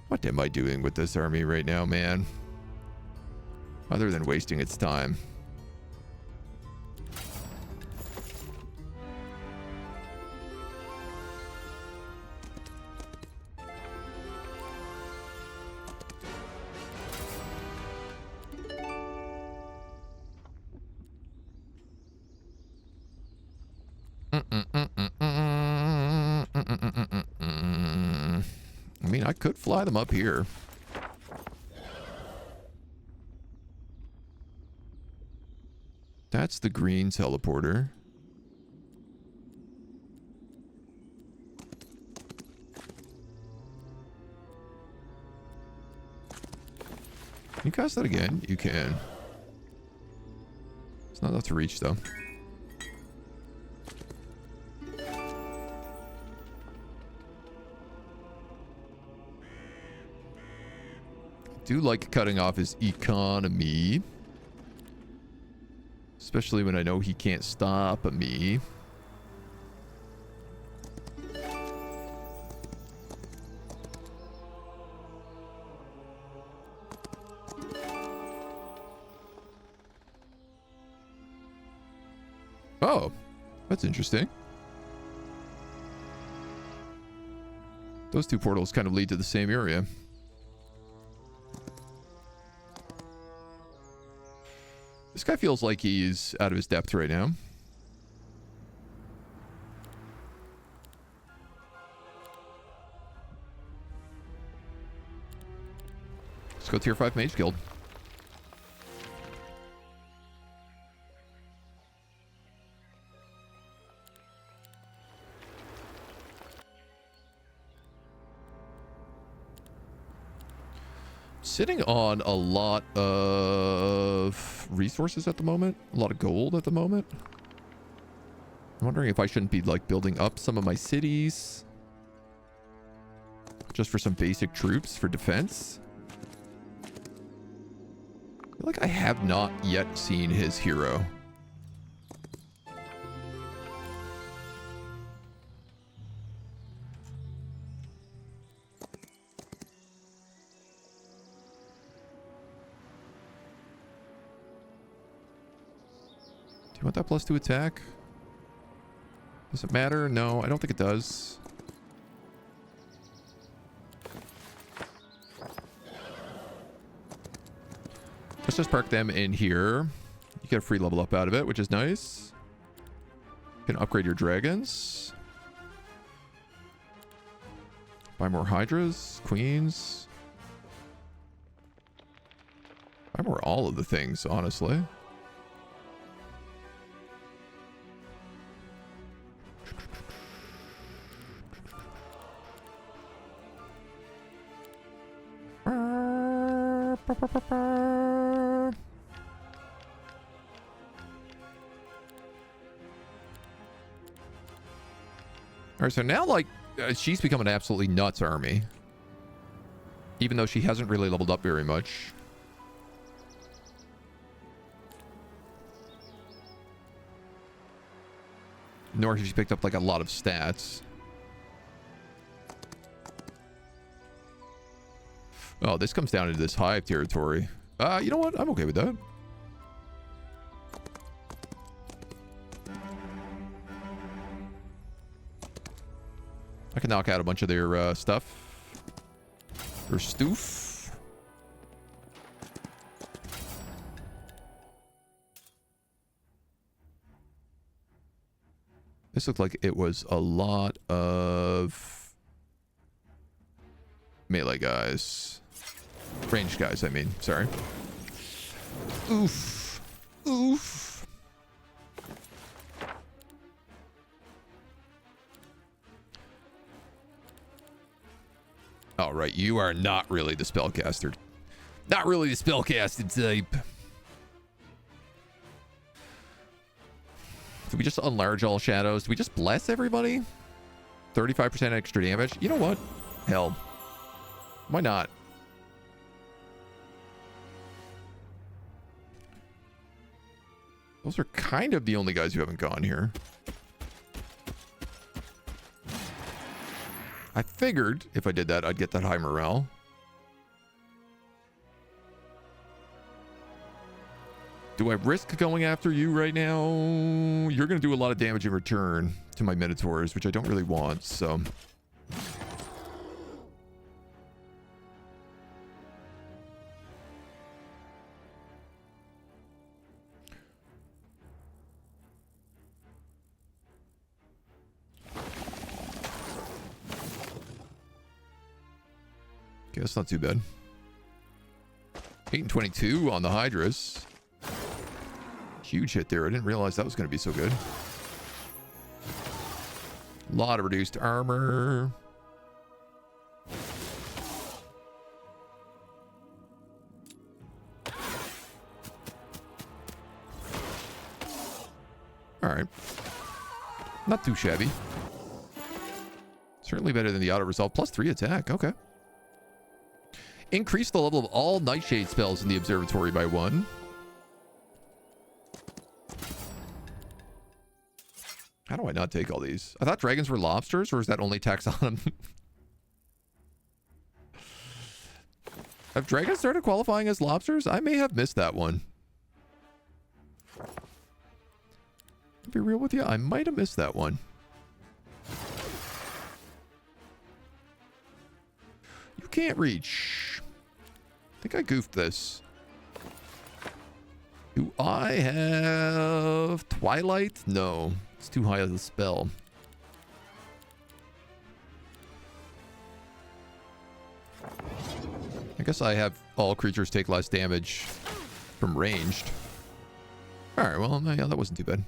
What am I doing with this army right now, man? Other than wasting its time. could fly them up here. That's the green teleporter. Can you cast that again? You can. It's not enough to reach, though. Do like cutting off his economy. Especially when I know he can't stop me. Oh, that's interesting. Those two portals kind of lead to the same area. This guy feels like he's out of his depth right now. Let's go tier 5 mage guild. Sitting on a lot of resources at the moment. A lot of gold at the moment. I'm wondering if I shouldn't be like building up some of my cities. Just for some basic troops for defense. I feel like I have not yet seen his hero. You want that +2 attack? Does it matter? No, I don't think it does. Let's just park them in here. You get a free level up out of it, which is nice. You can upgrade your dragons. Buy more hydras, queens. Buy more all of the things, honestly. Alright, so now, like, she's become an absolutely nuts army. Even though she hasn't really leveled up very much. Nor has she picked up, like, a lot of stats. Oh, this comes down into this hive territory. You know what? I'm okay with that. I can knock out a bunch of their stuff. Their stoof. This looked like it was a lot of melee guys. Ranged guys, I mean. Sorry. Oof. Oof. All right, you are not really the spellcaster. Not really the spellcasted type. Do we just unlarge all shadows? Do we just bless everybody? 35% extra damage? You know what? Hell. Why not? Those are kind of the only guys who haven't gone here. I figured if I did that, I'd get that high morale. Do I risk going after you right now? You're going to do a lot of damage in return to my Minotaurs, which I don't really want, so... that's not too bad. 8 and 22 on the Hydras. Huge hit there. I didn't realize that was going to be so good. A lot of reduced armor. Alright. Not too shabby. Certainly better than the auto resolve. +3 attack. Okay. Increase the level of all Nightshade spells in the observatory by 1. How do I not take all these? I thought dragons were lobsters, or is that only taxonomy? Have dragons started qualifying as lobsters? I may have missed that one. To be real with you, I might have missed that one. You can't reach. I think I goofed this. Do I have Twilight? No. It's too high of a spell. I guess I have all creatures take less damage from ranged. Alright, well, yeah, that wasn't too bad.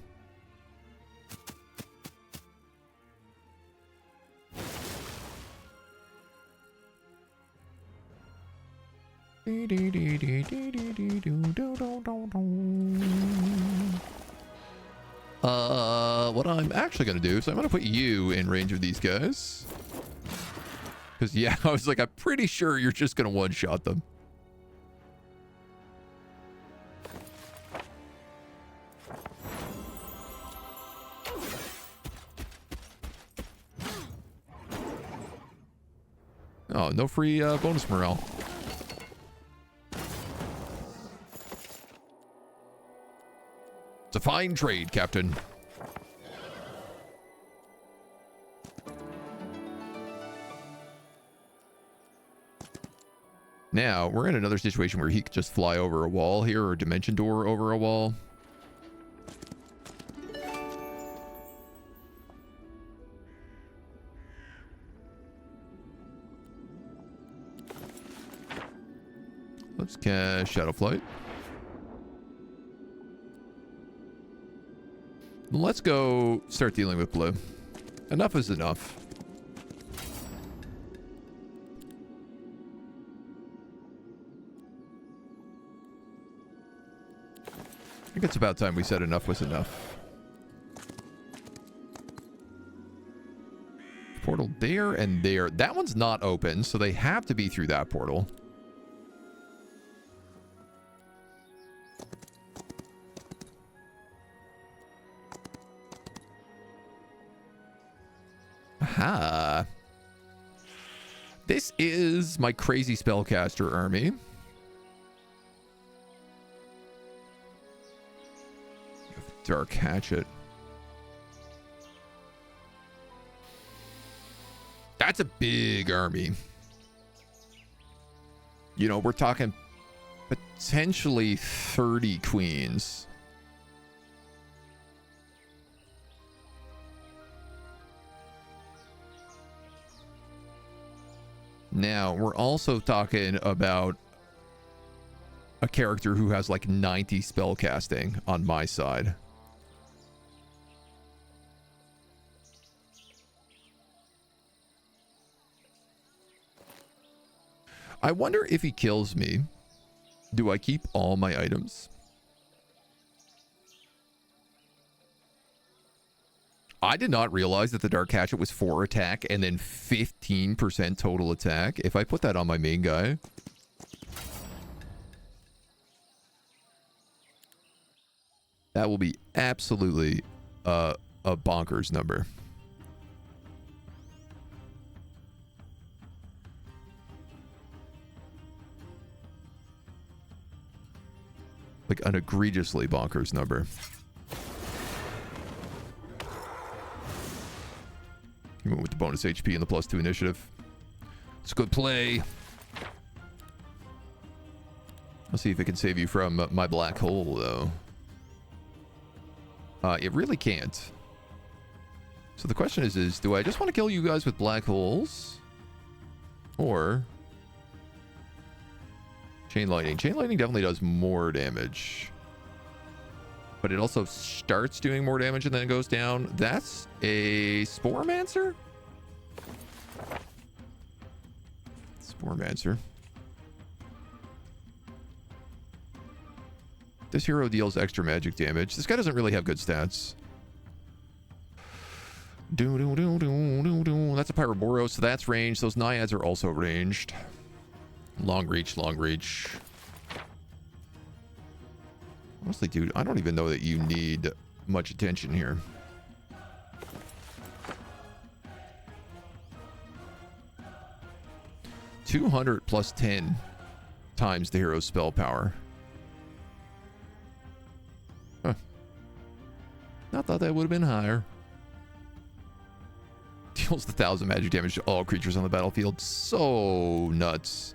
What I'm actually going to do, so I'm going to put you in range of these guys. Because, yeah, I was like, I'm pretty sure you're just going to one-shot them. Oh, no free bonus morale. It's a fine trade, Captain. Now, we're in another situation where he could just fly over a wall here, or dimension door over a wall. Let's cast Shadow Flight. Let's go start dealing with blue. Enough is enough. I think it's about time we said enough was enough. Portal there and there. That one's not open, so they have to be through that portal. Aha. This is my crazy spellcaster army. Dark Hatchet. That's a big army. You know, we're talking potentially 30 queens. Now, we're also talking about a character who has like 90 spell casting on my side. I wonder if he kills me, do I keep all my items? I did not realize that the Dark Hatchet was 4 attack and then 15% total attack. If I put that on my main guy, that will be absolutely a bonkers number. Like an egregiously bonkers number. He went with the bonus HP and the +2 initiative. It's a good play. I'll see if it can save you from my black hole, though. It really can't. So the question is do I just want to kill you guys with black holes? Or Chain lightning. Chain lightning definitely does more damage. But it also starts doing more damage and then it goes down. That's a Sporemancer? Sporemancer. This hero deals extra magic damage. This guy doesn't really have good stats. That's a Pyroboros, so that's ranged. Those Naiads are also ranged. Long reach, long reach. Honestly, dude, I don't even know that you need much attention here. $200 plus 10 times the hero's spell power. Huh. I thought that would have been higher. Deals 1,000 magic damage to all creatures on the battlefield. So nuts.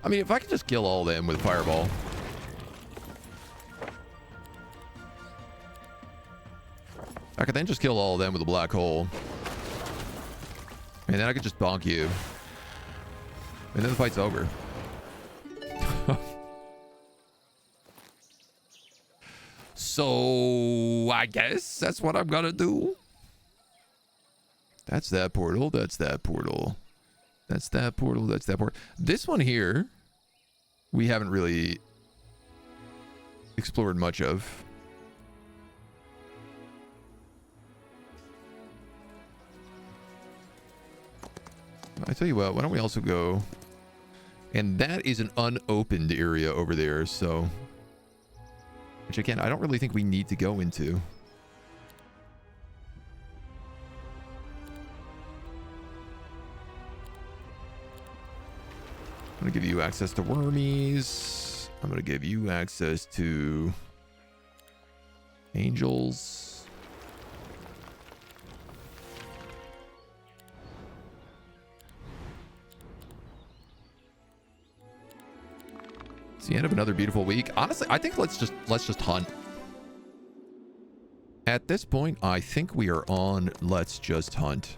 I mean, if I could just kill all of them with Fireball. I could then just kill all of them with a Black Hole. And then I could just bonk you. And then the fight's over. So, I guess that's what I'm gonna do. That's that portal. That's that portal. That's that portal. That's that portal. This one here, we haven't really explored much of. I tell you what, why don't we also go... And that is an unopened area over there, so... Which again, I don't really think we need to go into. I'm going to give you access to wormies. I'm going to give you access to angels. It's the end of another beautiful week. Honestly, I think let's just hunt. At this point, I think we are on let's just hunt.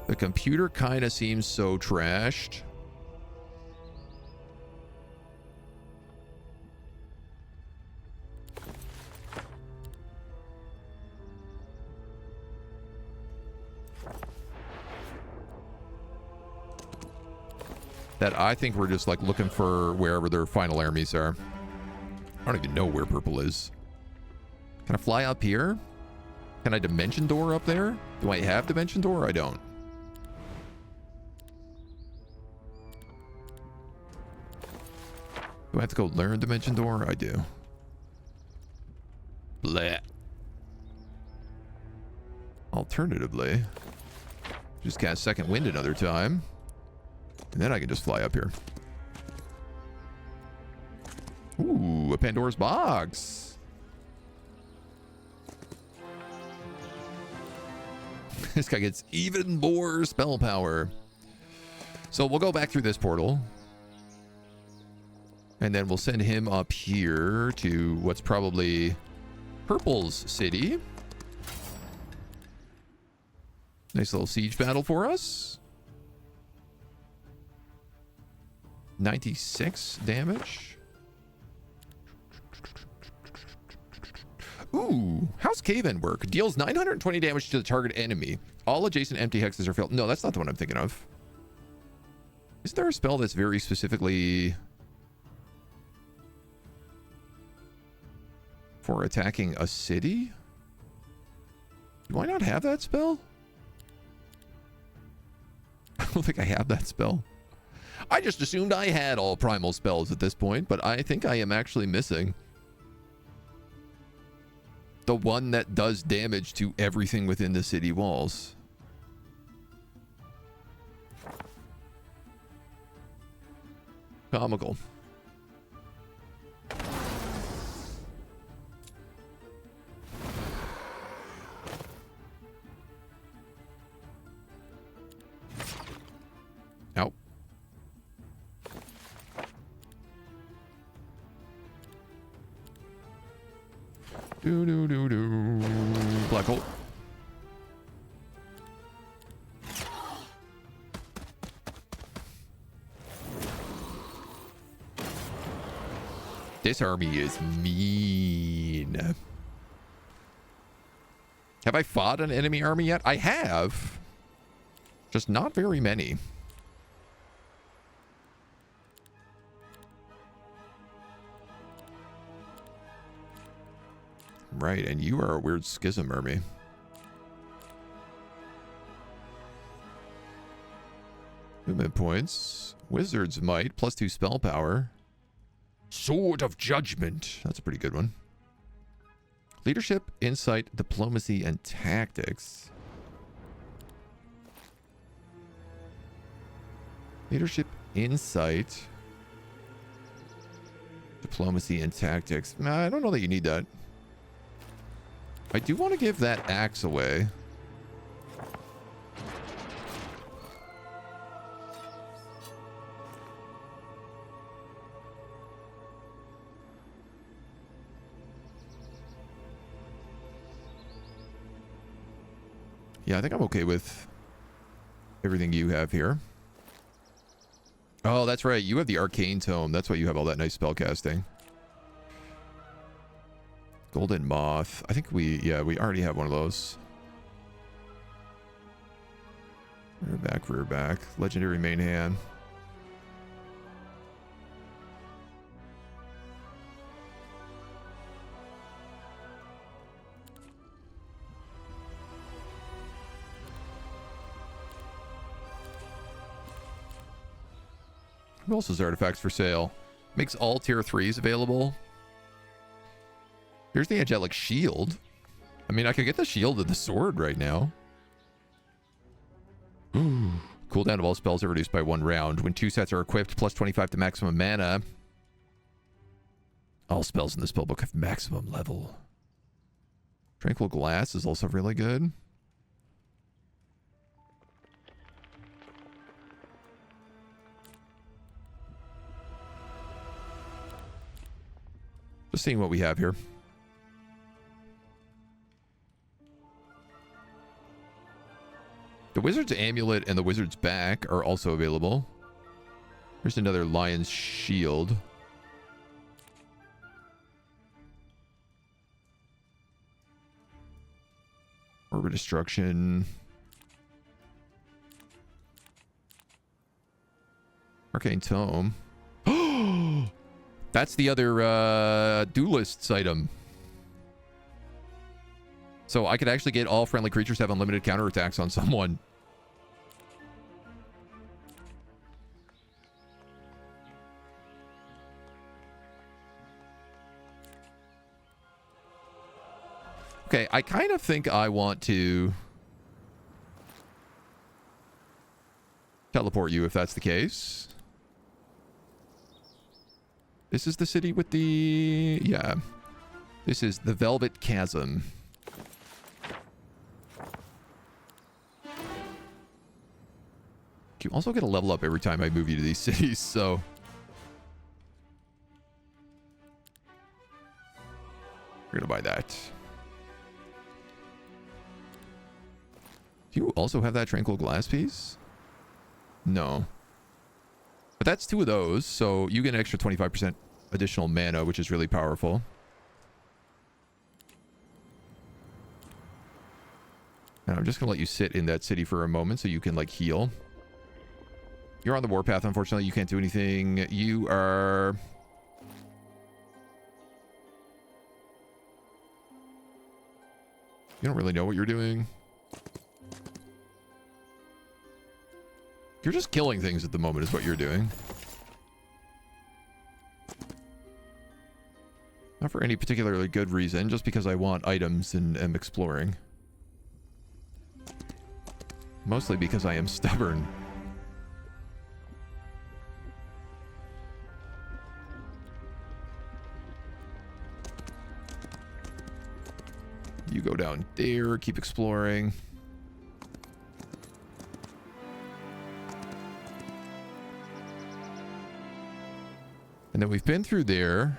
The computer kind of seems so trashed. That I think we're just like looking for wherever their final armies are. I don't even know where purple is. Can I fly up here? Can I dimension door up there? Do I have dimension door? I don't. Do I have to go learn dimension door? I do. Bleh. Alternatively, just cast second wind another time. And then I can just fly up here. Ooh, a Pandora's box. This guy gets even more spell power. So we'll go back through this portal. And then we'll send him up here to what's probably Purple's city. Nice little siege battle for us. 96 damage. Ooh, how's Cave-In work? Deals 920 damage to the target enemy. All adjacent empty hexes are filled. No, that's not the one I'm thinking of. Is there a spell that's very specifically for attacking a city? Do I not have that spell? I don't think I have that spell. I just assumed I had all primal spells at this point, but I think I am actually missing the one that does damage to everything within the city walls. Comical. Ow. Do do do do. Black hole. This army is mean. Have I fought an enemy army yet? I have. Just not very many. Right, and you are a weird schism army. Movement points. Wizard's Might, +2 spell power. Sword of Judgment. That's a pretty good one. Leadership, Insight, Diplomacy, and Tactics. Leadership, Insight, Diplomacy, and Tactics. Nah, I don't know that you need that. I do want to give that axe away. Yeah, I think I'm okay with everything you have here. Oh, that's right. You have the Arcane Tome. That's why you have all that nice spell casting. Golden Moth. I think we already have one of those. Rear back, rear back. Legendary main hand. Who else has artifacts for sale? Makes all tier 3s available. Here's the angelic shield. I mean, I could get the shield and the sword right now. Ooh. Cooldown of all spells are reduced by 1 round. When 2 sets are equipped, +25 to maximum mana. All spells in the spellbook have maximum level. Tranquil Glass is also really good. Just seeing what we have here. The Wizard's Amulet and the Wizard's Back are also available. Here's another Lion's Shield. Orb of Destruction. Arcane Tome. That's the other duelist's item. So I could actually get all friendly creatures to have unlimited counterattacks on someone. Okay, I kind of think I want to teleport you if that's the case. This is the city with the... yeah. This is the Velvet Chasm. You also get a level up every time I move you to these cities, so... we're gonna buy that. Do you also have that Tranquil Glass piece? No. But that's 2 of those, so you get an extra 25% additional mana, which is really powerful. And I'm just gonna let you sit in that city for a moment so you can, like, heal. You're on the warpath, unfortunately. You can't do anything. You are... you don't really know what you're doing. You're just killing things at the moment is what you're doing. Not for any particularly good reason, just because I want items and am exploring. Mostly because I am stubborn. You go down there, keep exploring. And then we've been through there.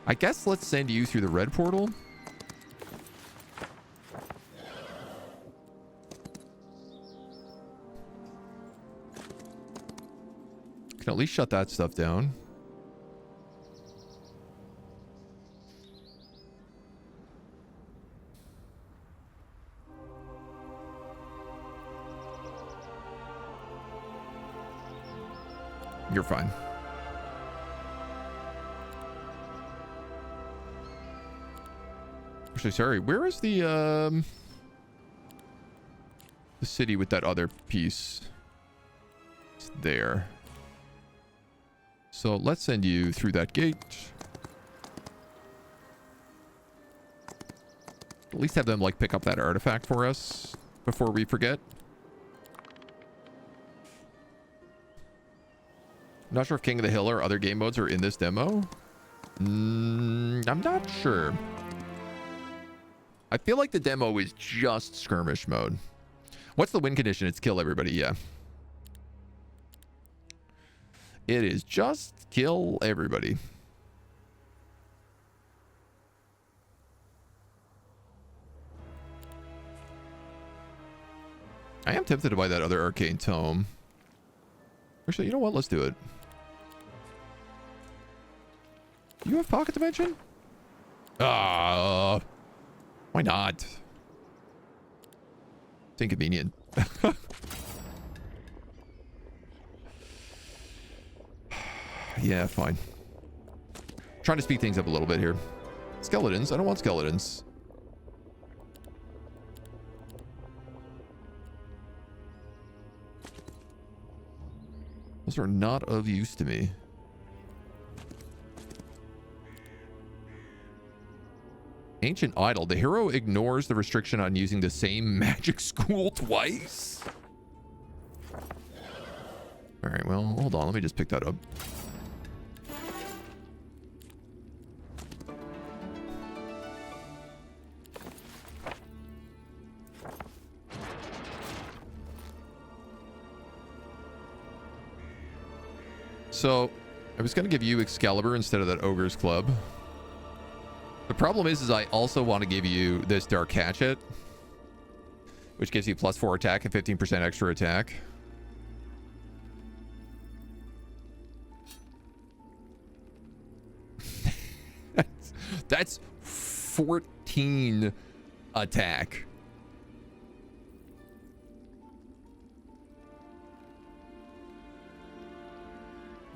I guess let's send you through the red portal. Can at least shut that stuff down. You're fine. Actually, sorry. Where is the city with that other piece? It's there. So let's send you through that gate. At least have them like pick up that artifact for us before we forget. I'm not sure if King of the Hill or other game modes are in this demo. I'm not sure. I feel like the demo is just skirmish mode. What's the win condition? It's kill everybody, yeah. It is just kill everybody. I am tempted to buy that other arcane tome. Actually, you know what? Let's do it. You have pocket dimension? Why not? It's inconvenient. Yeah, fine. Trying to speed things up a little bit here. Skeletons. I don't want skeletons. Those are not of use to me. Ancient Idol. The hero ignores the restriction on using the same magic school twice. All right, well, hold on. Let me just pick that up. So, I was going to give you Excalibur instead of that Ogre's Club. The problem is I also want to give you this Dark Hatchet, which gives you +4 attack and 15% extra attack. That's 14 attack.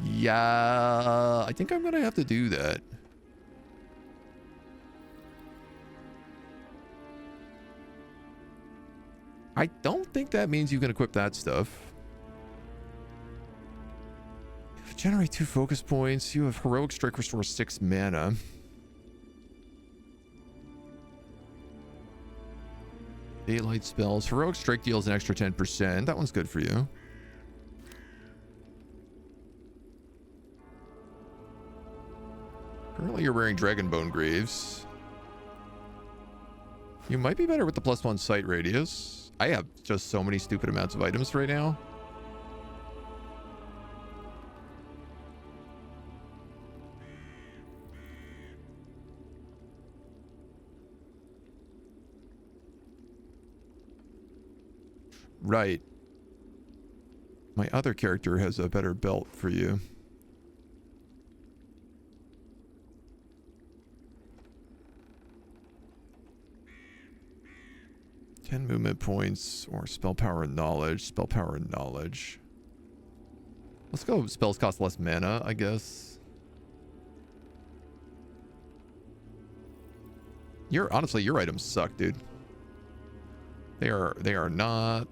Yeah, I think I'm gonna have to do that. I don't think that means you can equip that stuff. Generate 2 focus points. You have Heroic Strike, restores 6 mana. Daylight spells. Heroic Strike deals an extra 10%. That one's good for you. Currently you're wearing Dragonbone Greaves. You might be better with the +1 sight radius. I have just so many stupid amounts of items right now. Right. My other character has a better belt for you. Ten movement points or spell power and knowledge. Spell power and knowledge. Let's go spells cost less mana, I guess. Honestly, your items suck, dude. They are not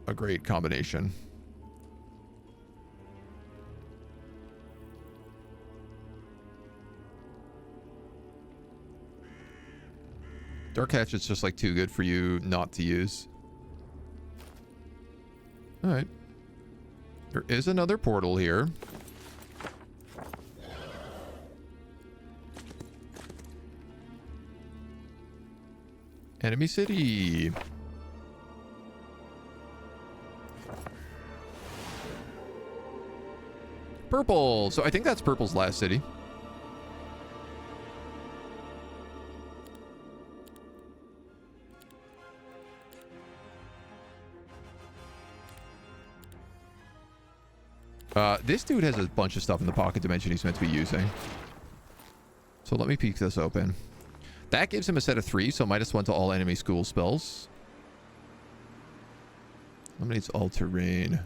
a great combination. Dark Hatchet's just like too good for you not to use. Alright. There is another portal here. Enemy city. Purple. So I think that's Purple's last city. This dude has a bunch of stuff in the pocket dimension he's meant to be using. So let me peek this open. That gives him a set of 3, so -1 to all enemy school spells. Eliminates all terrain.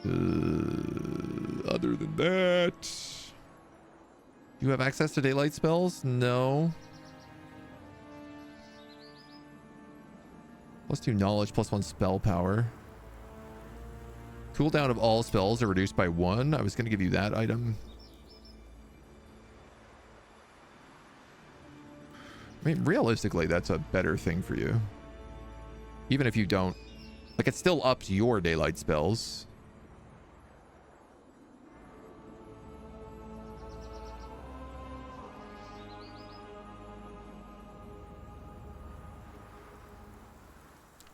Other than that... You have access to daylight spells? No. +2 knowledge, +1 spell power. Cooldown of all spells are reduced by 1. I was going to give you that item. I mean, realistically, that's a better thing for you. Even if you don't... Like, it still ups your daylight spells.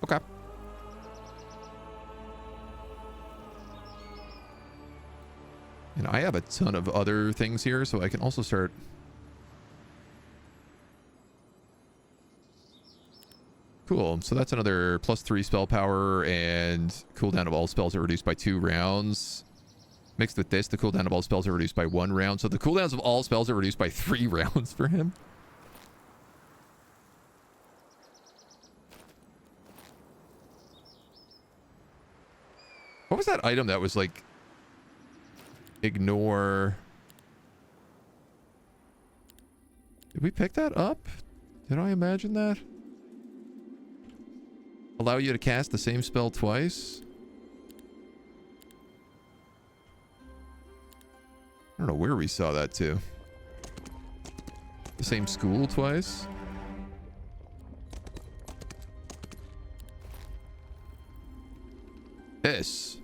Okay. And I have a ton of other things here, so I can also start... Cool. So that's another +3 spell power, and cooldown of all spells are reduced by 2 rounds. Mixed with this, the cooldown of all spells are reduced by 1 round. So the cooldowns of all spells are reduced by 3 rounds for him. What was that item that was like... Ignore... Did we pick that up? Did I imagine that? Allow you to cast the same spell twice? I don't know where we saw that too. The same school twice? This.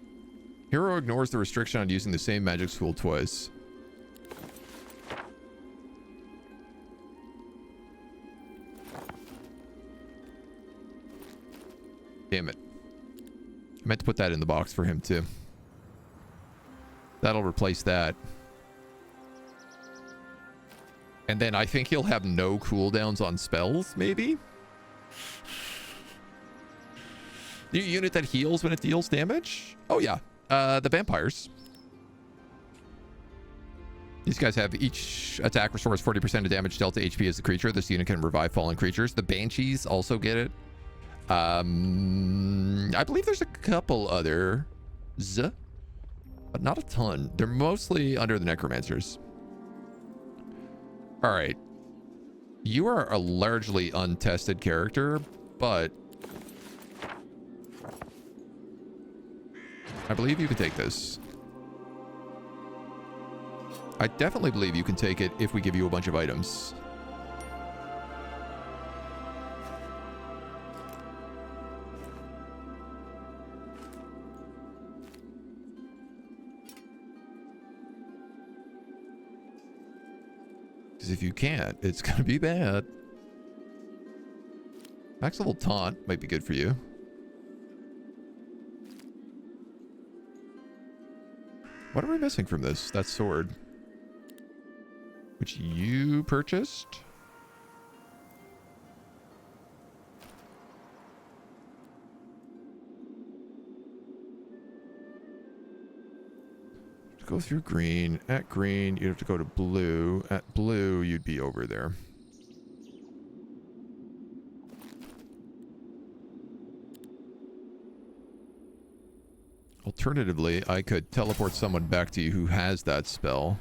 Hero ignores the restriction on using the same magic school twice. Damn it. I meant to put that in the box for him too. That'll replace that. And then I think he'll have no cooldowns on spells, maybe? New unit that heals when it deals damage? Oh yeah. The vampires. These guys have each attack restores 40% of damage dealt to HP as the creature. This unit can revive fallen creatures. The banshees also get it. I believe there's a couple others, but not a ton. They're mostly under the necromancers. All right. You are a largely untested character, but I believe you can take this. I definitely believe you can take it if we give you a bunch of items. Because if you can't, it's going to be bad. Max level taunt might be good for you. What are we missing from this? That sword. Which you purchased? To go through green. At green, you'd have to go to blue. At blue, you'd be over there. Alternatively, I could teleport someone back to you who has that spell.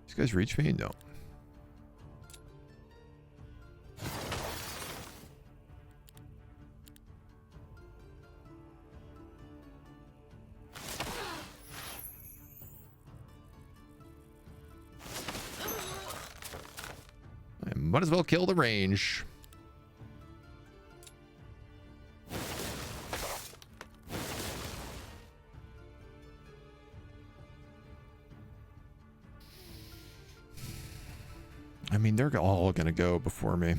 These guys reach me? No. I might as well kill the range. I mean, they're all gonna go before me.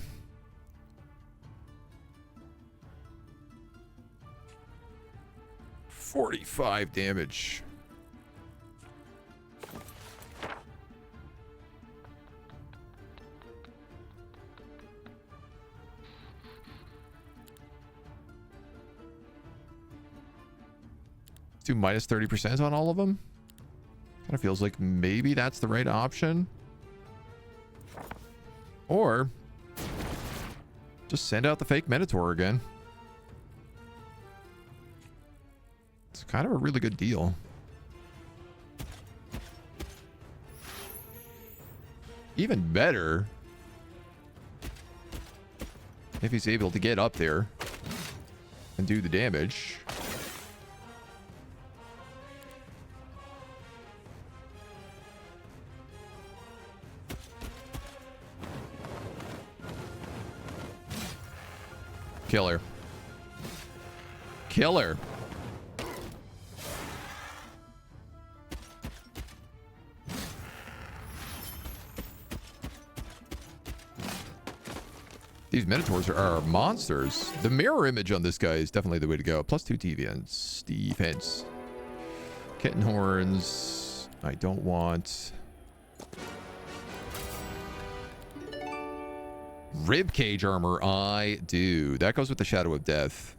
$45 damage. do minus 30% on all of them. Kind of feels like maybe that's the right option. Or just send out the fake Minotaur again. It's kind of a really good deal. Even better if he's able to get up there and do the damage. Killer. Killer. These Minotaurs are monsters. The mirror image on this guy is definitely the way to go. Plus 2 defense. Defense. Kitten horns. I don't want. Rib cage armor. I do. That goes with the Shadow of Death.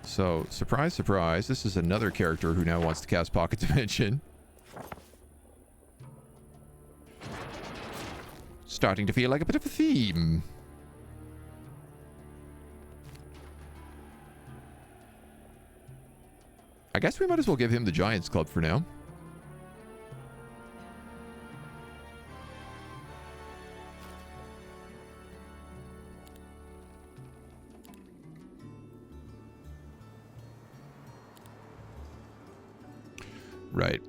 So, surprise, surprise. This is another character who now wants to cast Pocket Dimension. Starting to feel like a bit of a theme. I guess we might as well give him the Giant's Club for now. Right.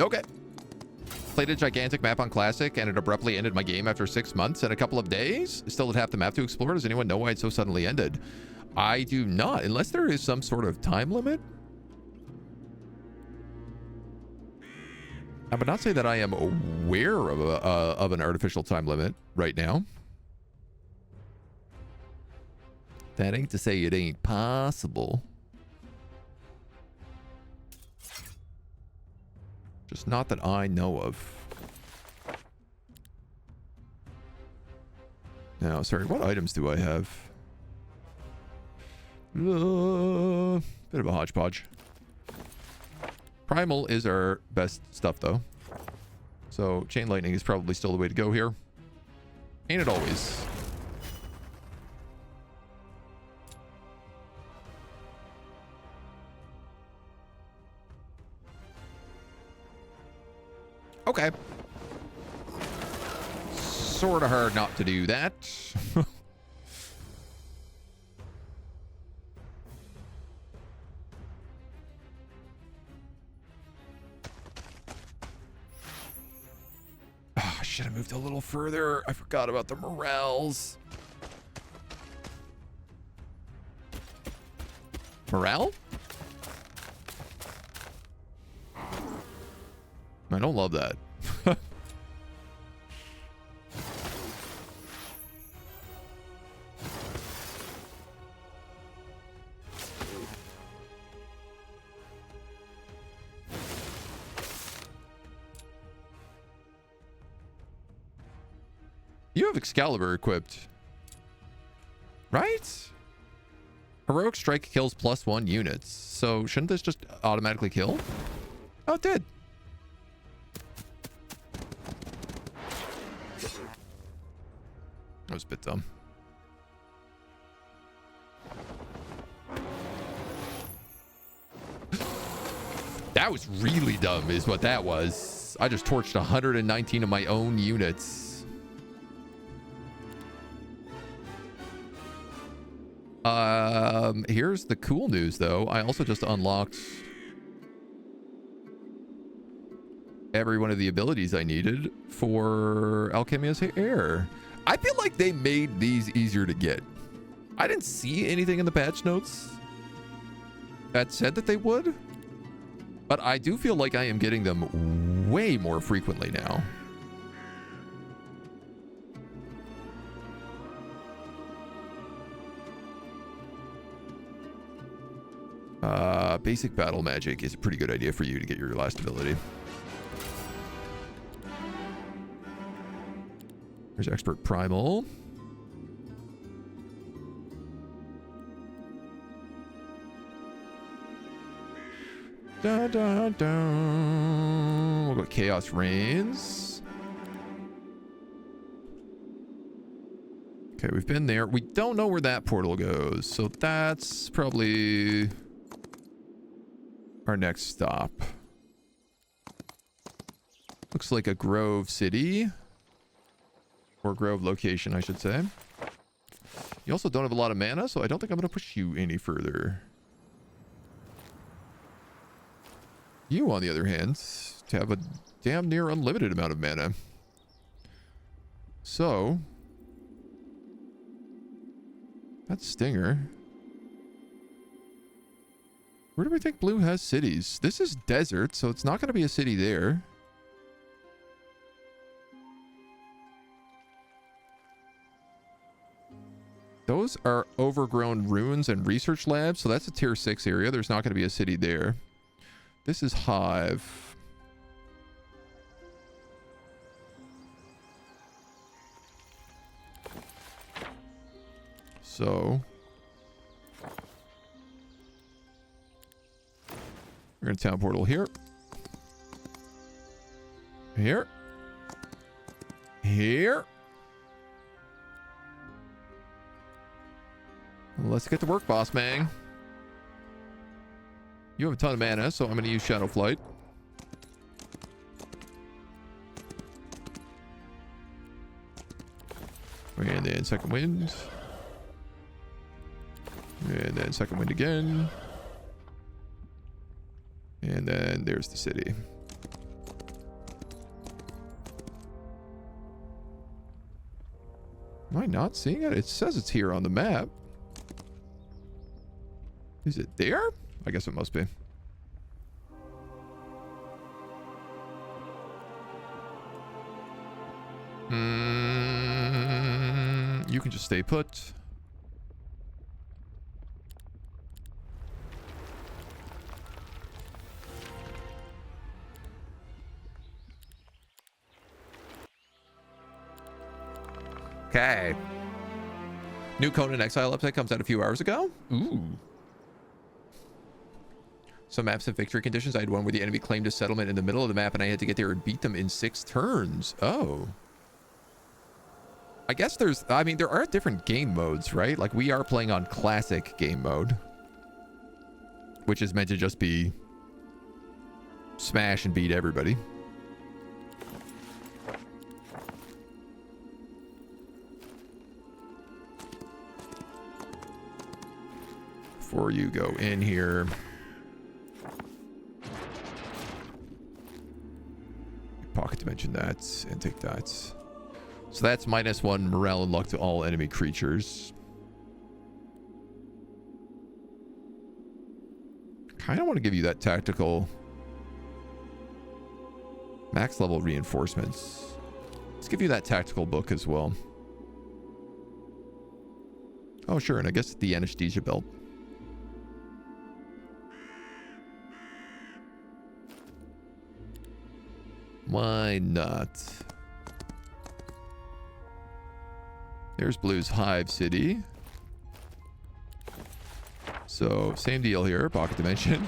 Okay. Played a gigantic map on Classic and it abruptly ended my game after 6 months and a couple of days. Still had half the map to explore. Does anyone know why it so suddenly ended? I do not, unless there is some sort of time limit. I would not say that I am aware of an artificial time limit right now. That ain't to say it ain't possible. Just not that I know of. Now, sorry, what items do I have? Bit of a hodgepodge. Primal is our best stuff, though. So, Chain Lightning is probably still the way to go here. Ain't it always? Okay. Sort of hard not to do that. I should have moved a little further. I forgot about the morels. Morale? I don't love that. You have Excalibur equipped, right? Heroic Strike kills +1 units. So shouldn't this just automatically kill? Oh, it did. That was a bit dumb. That was really dumb is what that was. I just torched 119 of my own units. Here's the cool news, though. I also just unlocked every one of the abilities I needed for Alchemia's Heir. I feel like they made these easier to get. I didn't see anything in the patch notes that said that they would, but I do feel like I am getting them way more frequently now. Basic battle magic is a pretty good idea for you to get your last ability. There's expert primal. Da, da, da. We'll go Chaos Reigns. Okay, we've been there. We don't know where that portal goes, so that's probably our next stop. Looks like a Grove city. Or Grove location, I should say. You also don't have a lot of mana, so I don't think I'm going to push you any further. You, on the other hand, have a damn near unlimited amount of mana. So, that's Stinger. Where do we think blue has cities? This is desert, so it's not going to be a city there. Those are overgrown ruins and research labs, so that's a tier 6 area. There's not going to be a city there. This is Hive. So we're going to town portal here. Here. Here. Let's get to work, boss man. You have a ton of mana, so I'm going to use Shadow Flight. And then second wind. And then second wind again. And then there's the city. Am I not seeing it? It says it's here on the map. Is it there? I guess it must be. You can just stay put. Okay. New Conan Exile update comes out a few hours ago. Ooh. Some maps have victory conditions. I had one where the enemy claimed a settlement in the middle of the map and I had to get there and beat them in 6 turns. Oh. I guess there are different game modes, right? Like, we are playing on classic game mode, which is meant to just be smash and beat everybody. Before you go in here, pocket dimension that and take that. So that's -1 morale and luck to all enemy creatures. Kind of want to give you that tactical max level reinforcements. Let's give you that tactical book as well. Oh sure, and I guess the anesthesia belt. Why not? There's Blue's Hive City. So, same deal here, pocket dimension.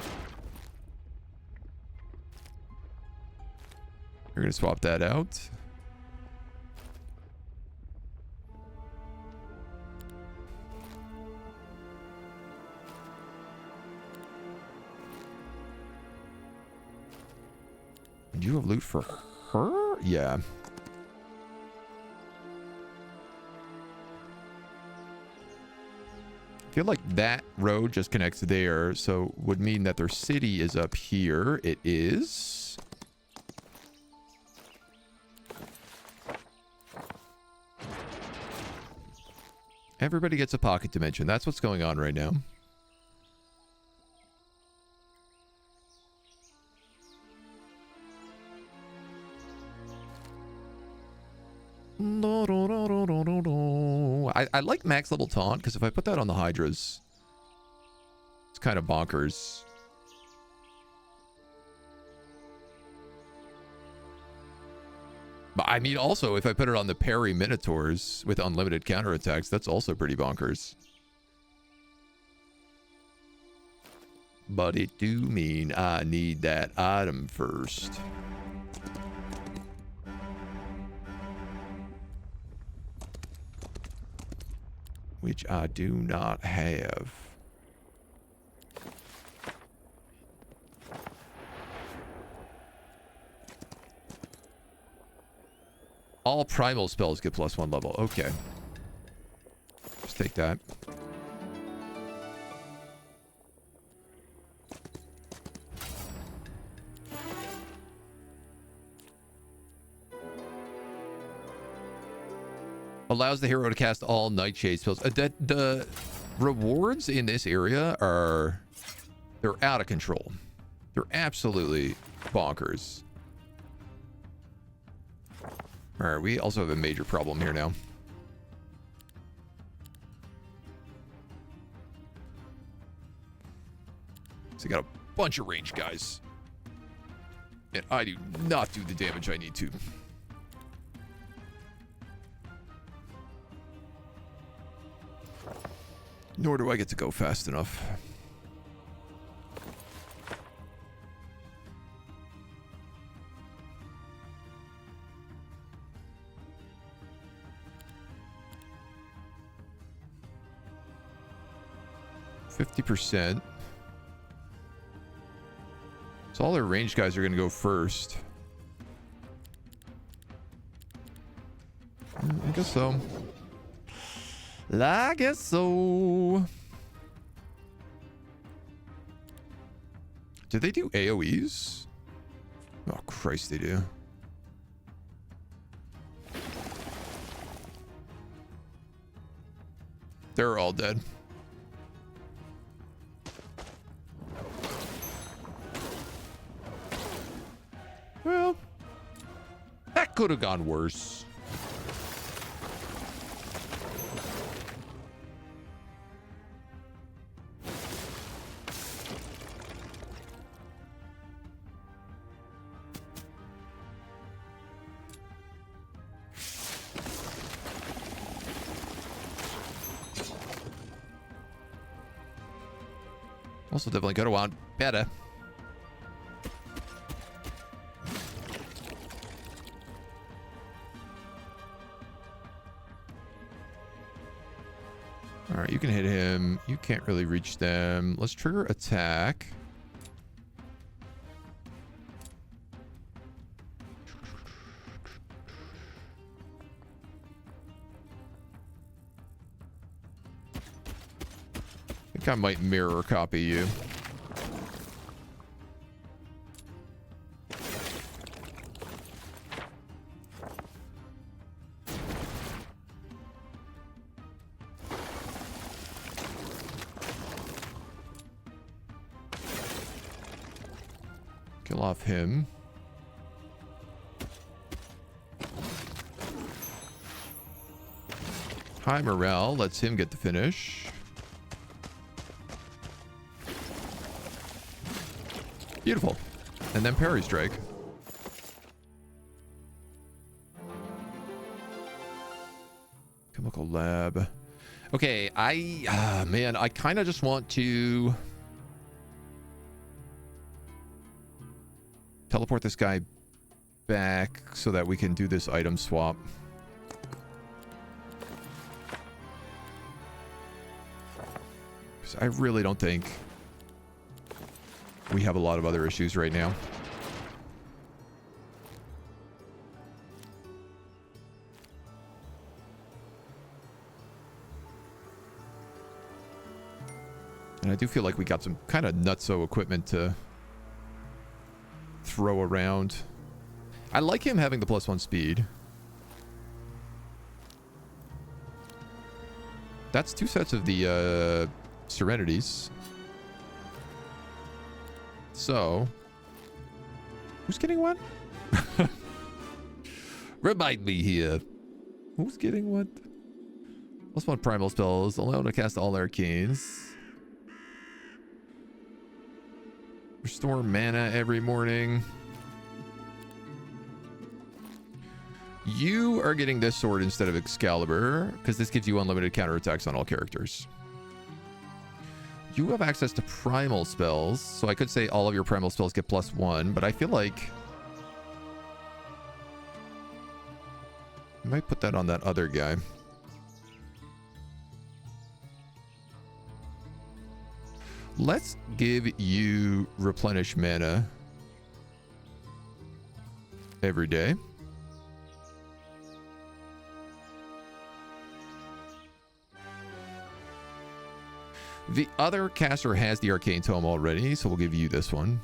We're going to swap that out. Do you have loot for her? Yeah. I feel like that road just connects there, so would mean that their city is up here. It is. Everybody gets a pocket dimension. That's what's going on right now. I like max level taunt because if I put that on the Hydras, it's kind of bonkers. But I mean, also, if I put it on the parry Minotaurs with unlimited counterattacks, that's also pretty bonkers. But it do mean I need that item first. Which I do not have. All primal spells get +1 level. Okay. Let's take that. Allows the hero to cast all nightshade spells. The rewards in this area are... they're out of control. They're absolutely bonkers. Alright, we also have a major problem here now. So we got a bunch of range guys. And I do not do the damage I need to. Nor do I get to go fast enough. %. So all their range guys are going to go first. I guess so. I guess so. Do they do AoEs? Oh, Christ, they do. They're all dead. Well, that could have gone worse. Also definitely could have won better. All right, you can hit him. You can't really reach them. Let's trigger attack. I think I might mirror copy you. Kill off him. High morale lets him get the finish. Beautiful. And then parry strike. Chemical lab. Okay, man, I kind of just want to teleport this guy back so that we can do this item swap. Because I really don't think we have a lot of other issues right now. And I do feel like we got some kind of nutso equipment to throw around. I like him having the +1 speed. That's 2 sets of the Serenities. So, who's getting what? Remind me here. Who's getting what? +1 primal spells. Allow to cast all arcanes. Restore mana every morning. You are getting this sword instead of Excalibur, because this gives you unlimited counterattacks on all characters. do have access to primal spells, so I could say all of your primal spells get +1, but I feel like I might put that on that other guy. Let's give you replenish mana every day. The other caster has the Arcane Tome already, so we'll give you this one.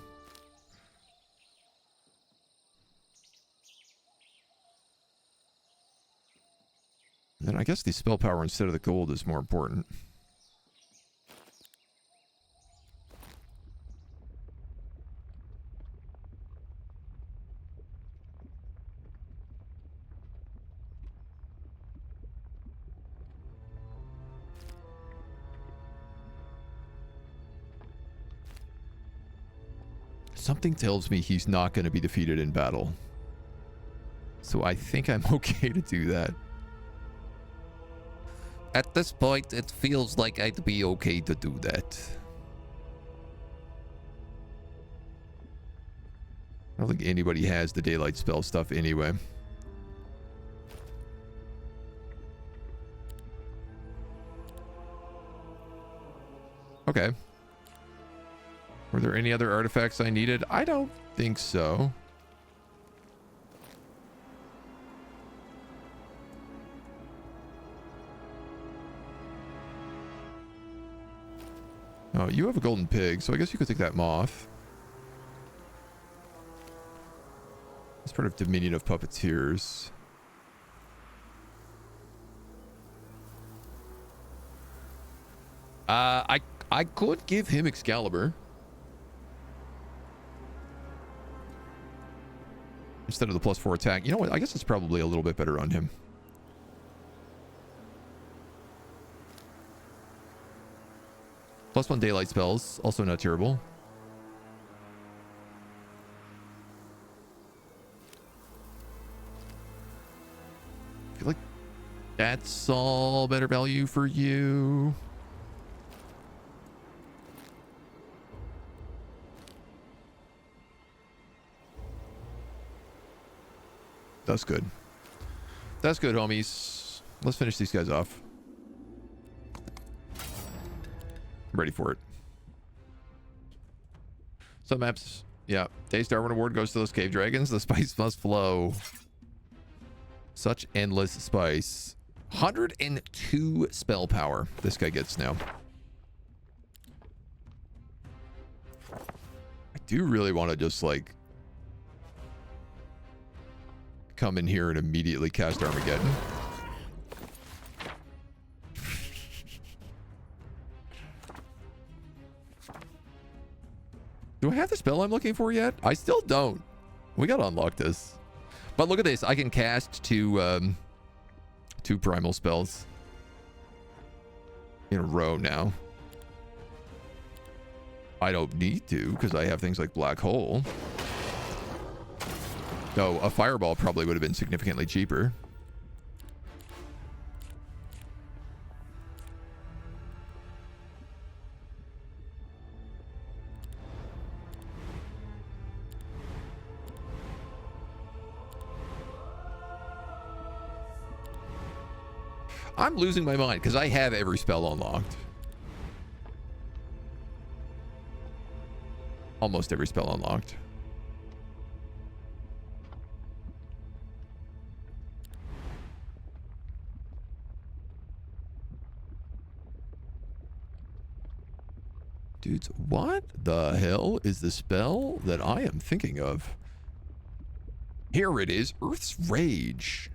And then I guess the spell power instead of the gold is more important. Something tells me he's not going to be defeated in battle. So I think I'm okay to do that. At this point, it feels like I'd be okay to do that. I don't think anybody has the daylight spell stuff anyway. Okay. Were there any other artifacts I needed? I don't think so. Oh, you have a golden pig, so I guess you could take that moth. It's part of Dominion of Puppeteers. I could give him Excalibur. Instead of the +4 attack. You know what? I guess it's probably a little bit better on him. +1 daylight spells. Also not terrible. I feel like that's all better value for you. That's good. That's good, homies. Let's finish these guys off. I'm ready for it. Some maps, yeah. Days Darwin Award goes to those cave dragons. The spice must flow. Such endless spice. 102 spell power this guy gets now. I do really want to just like come in here and immediately cast Armageddon. Do I have the spell I'm looking for yet? I still don't. We gotta unlock this. But look at this. I can cast two primal spells in a row now. I don't need to because I have things like Black Hole. Though a fireball probably would have been significantly cheaper. I'm losing my mind because I have every spell unlocked. Almost every spell unlocked. Dudes, what the hell is the spell that I am thinking of? Here it is, Earth's Rage.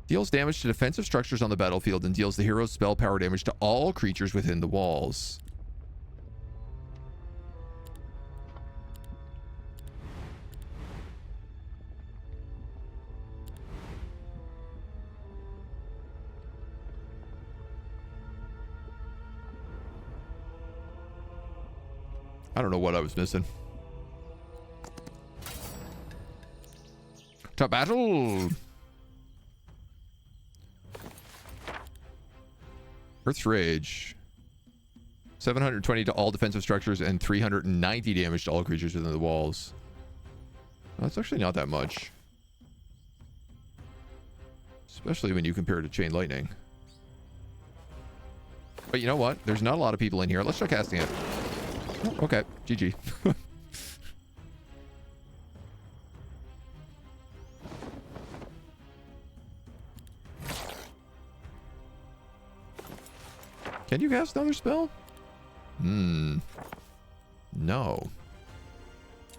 Deals damage to defensive structures on the battlefield and deals the hero's spell power damage to all creatures within the walls. I don't know what I was missing. To battle! Earth's Rage. 720 to all defensive structures and 390 damage to all creatures within the walls. Well, that's actually not that much. Especially when you compare it to Chain Lightning. But you know what? There's not a lot of people in here. Let's try casting it. Oh, okay. GG. Can you cast another spell? No.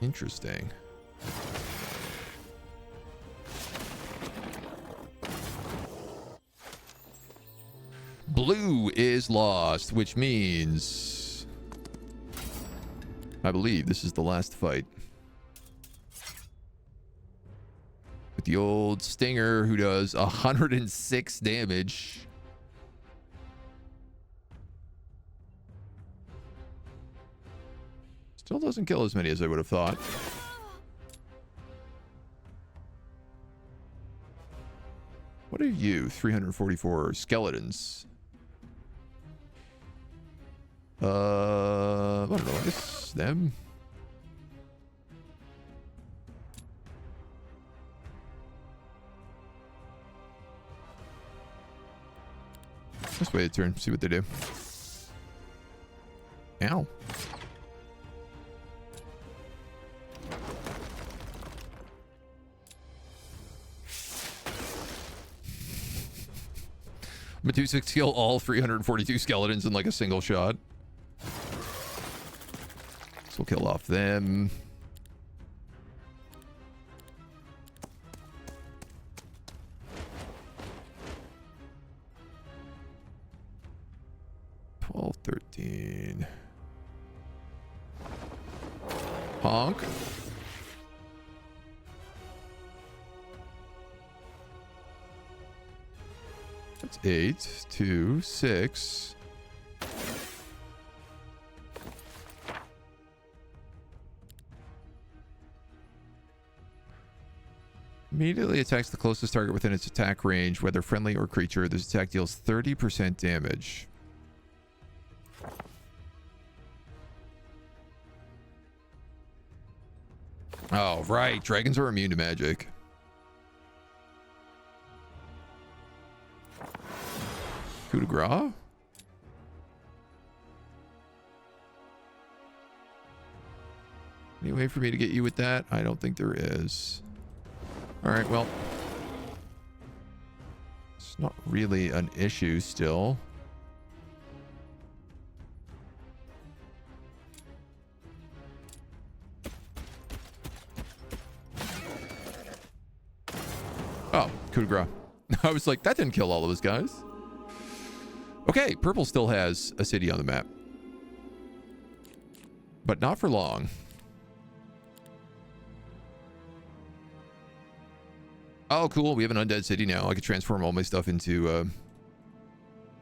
Interesting. Blue is lost, which means I believe this is the last fight. With the old Stinger who does 106 damage. Still doesn't kill as many as I would have thought. What are you? 344 skeletons. I don't know. I guess them. Let's wait a turn. See what they do. Ow. Medusa kill all 342 skeletons in like a single shot. So we'll kill off them. $12, $13. Honk. That's 8, 2, 6. Immediately attacks the closest target within its attack range, whether friendly or creature. This attack deals 30% damage. Oh, right. Dragons are immune to magic. Coup de grace? Any way for me to get you with that? I don't think there is. Alright, well. It's not really an issue still. Oh, coup de grace. I was like, that didn't kill all of us guys. Okay, purple still has a city on the map. But not for long. Oh, cool. We have an undead city now. I can transform all my stuff into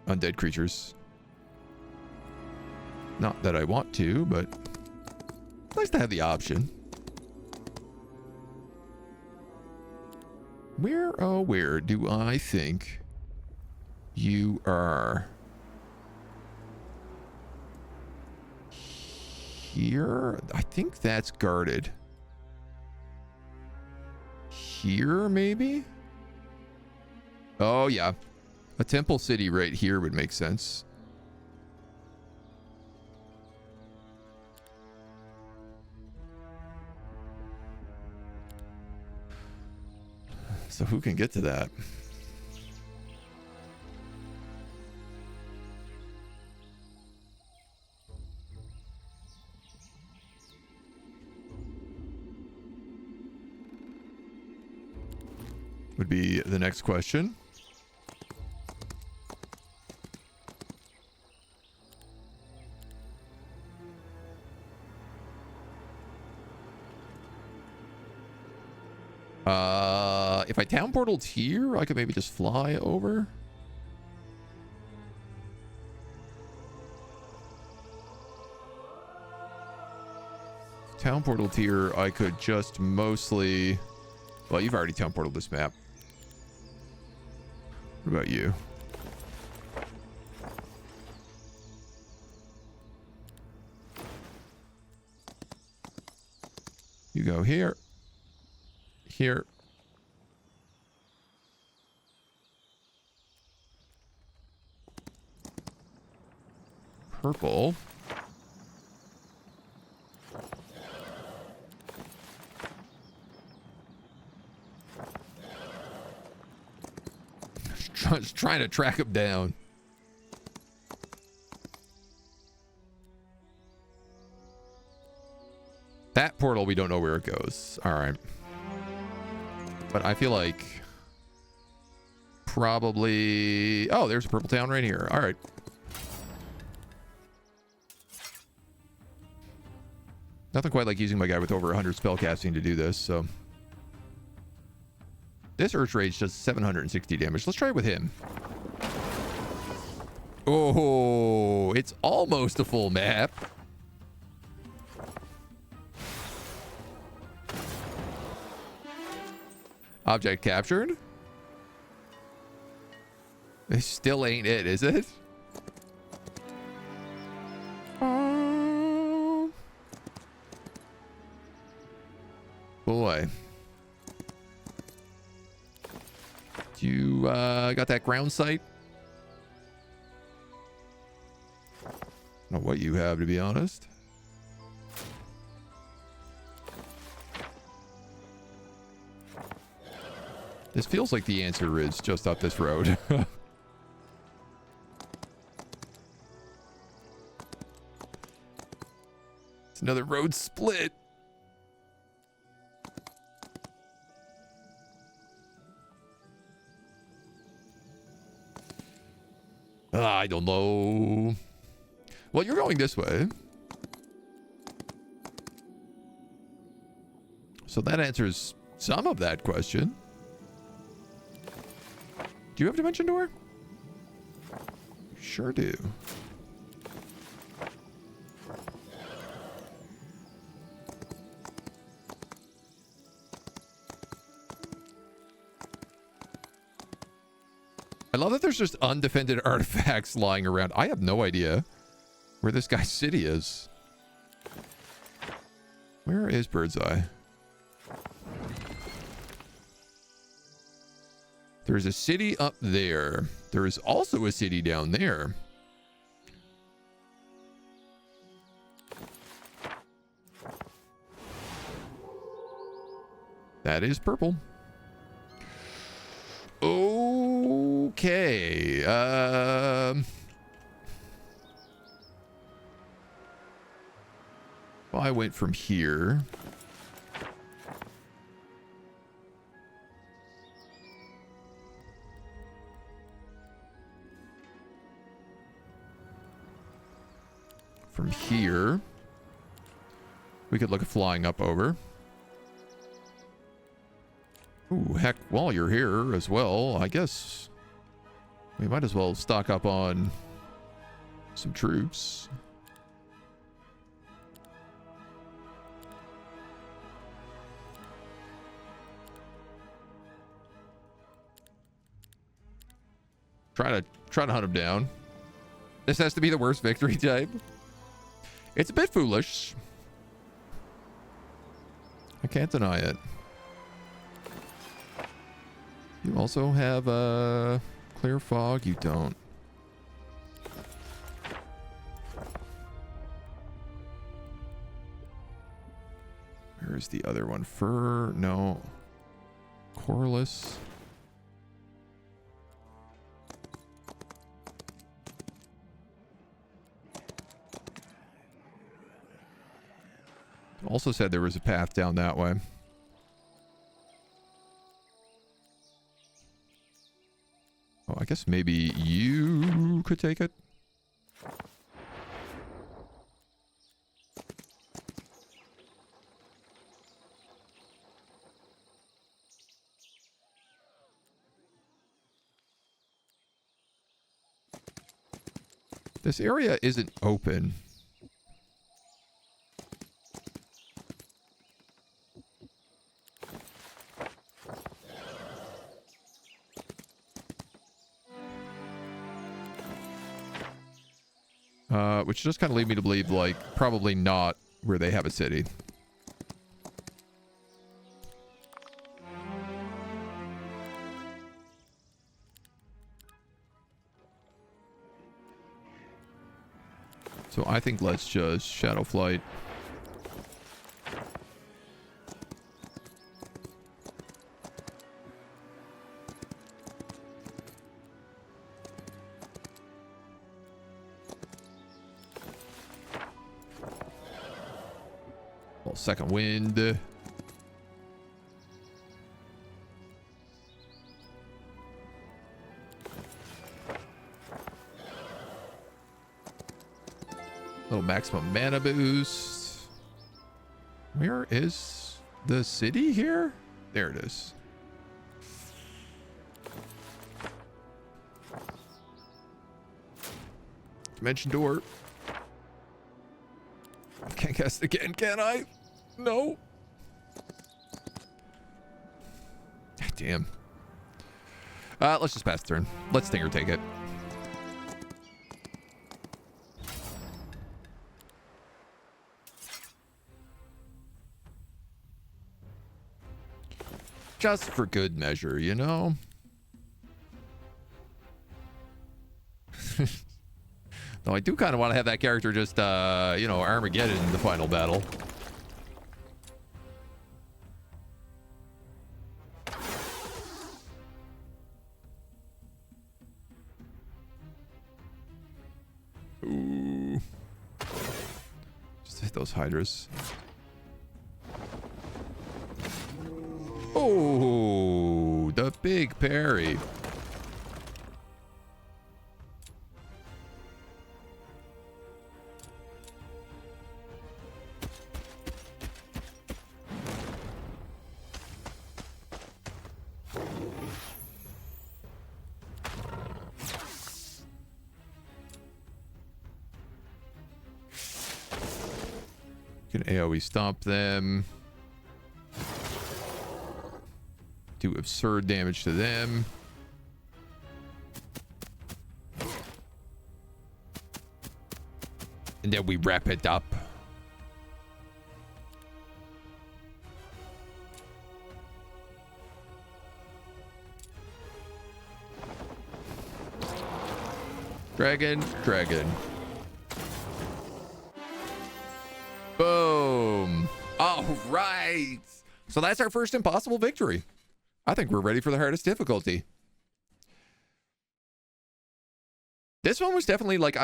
undead creatures. Not that I want to, but it's nice to have the option. Where, oh, where do I think you are? Here? I think that's guarded. Here, maybe? Oh, yeah. A temple city right here would make sense. So who can get to that? Would be the next question. If I town portaled here, I could maybe just fly over. Town portaled here, I could just mostly... Well, you've already town portaled this map. What about you? You go here. Here. Purple. Just trying to track him down. That portal, we don't know where it goes. All right. But I feel like probably... Oh, there's a purple town right here. All right. Nothing quite like using my guy with over 100 spellcasting to do this, so... This Earth Rage does 760 damage. Let's try it with him. Oh, it's almost a full map. Object captured. It still ain't it, is it? Oh. Boy. You got that ground sight? I don't know what you have, to be honest. This feels like the answer is just up this road. It's another road split. I don't know. Well, you're going this way. So that answers some of that question. Do you have Dimension Door? You sure do. I love that there's just undefended artifacts lying around. I have no idea where this guy's city is. Where is Birdseye? There's a city up there. There is also a city down there. That is purple. Okay. Well, I went from here. From here, we could look at flying up over. Ooh, heck, while you're here as well, I guess we might as well stock up on some troops. Try to hunt him down. This has to be the worst victory type. It's a bit foolish. I can't deny it. You also have a clear fog. You don't. Where's the other one? Fur? No. Corliss. Also said there was a path down that way. Oh, I guess maybe you could take it. This area isn't open. Which just kind of lead me to believe, like, probably not where they have a city. So I think let's just Shadow Flight. Well, second wind. Little maximum mana boost. Where is the city here? There it is. Dimension door. I can't cast again, can I? No. Damn. Let's just pass the turn. Let Stinger take it. Just for good measure, you know? Though I do kind of want to have that character just, you know, Armageddon in the final battle. Ooh. Just hit those hydras. Oh, the big parry. Can AoE stomp them. Do absurd damage to them. And then we wrap it up. Dragon, dragon. Boom. All right. So that's our first impossible victory. I think we're ready for the hardest difficulty. This one was definitely like,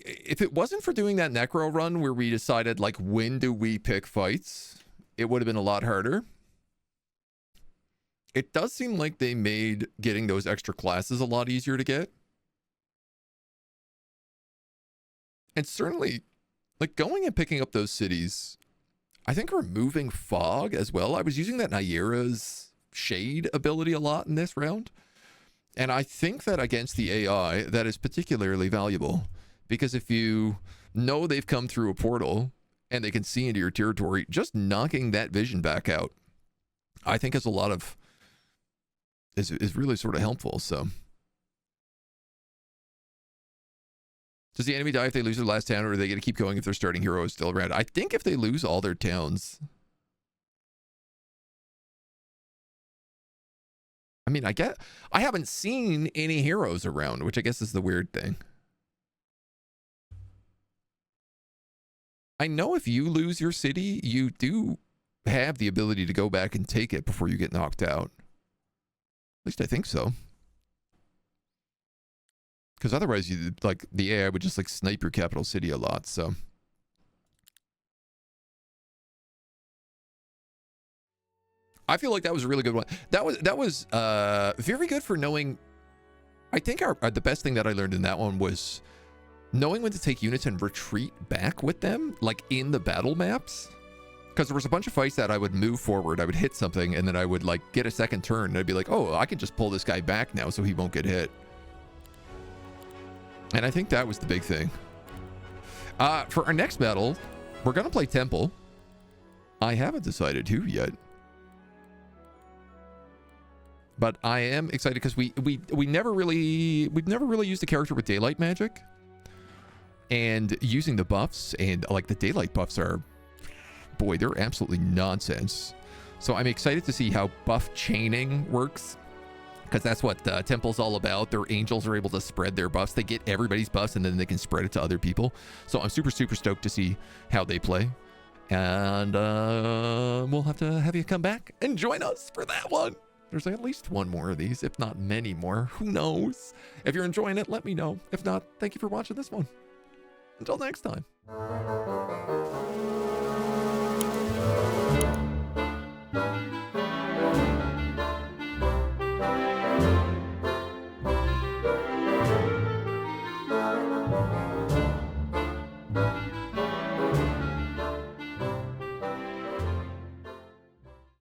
if it wasn't for doing that Necro run where we decided like, when do we pick fights? It would have been a lot harder. It does seem like they made getting those extra classes a lot easier to get. And certainly, like going and picking up those cities, I think removing fog as well. I was using that Naira's shade ability a lot in this round, and I think that against the AI that is particularly valuable, because if you know they've come through a portal and they can see into your territory, just knocking that vision back out I think is a lot of is really sort of helpful. So does the enemy die if they lose their last town, or are they going to keep going if their starting hero is still around? I think if they lose all their towns. I mean, I haven't seen any heroes around, which I guess is the weird thing. I know if you lose your city, you do have the ability to go back and take it before you get knocked out. At least I think so. Because otherwise, you like the AI would just like snipe your capital city a lot. So I feel like that was a really good one. That was very good for knowing. I think the best thing that I learned in that one was knowing when to take units and retreat back with them, like in the battle maps. Because there was a bunch of fights that I would move forward, I would hit something, and then I would like get a second turn, and I'd be like, oh, I can just pull this guy back now so he won't get hit. And I think that was the big thing. For our next battle, we're gonna play Temple. I haven't decided who yet, but I am excited because we've never really used a character with daylight magic, and using the buffs, and like the daylight buffs are, boy, they're absolutely nonsense. So I'm excited to see how buff chaining works because that's what Temple's all about. Their angels are able to spread their buffs. They get everybody's buffs, and then they can spread it to other people. So I'm super, super stoked to see how they play. And we'll have to have you come back and join us for that one. There's at least one more of these, if not many more. Who knows? If you're enjoying it, let me know. If not, thank you for watching this one. Until next time.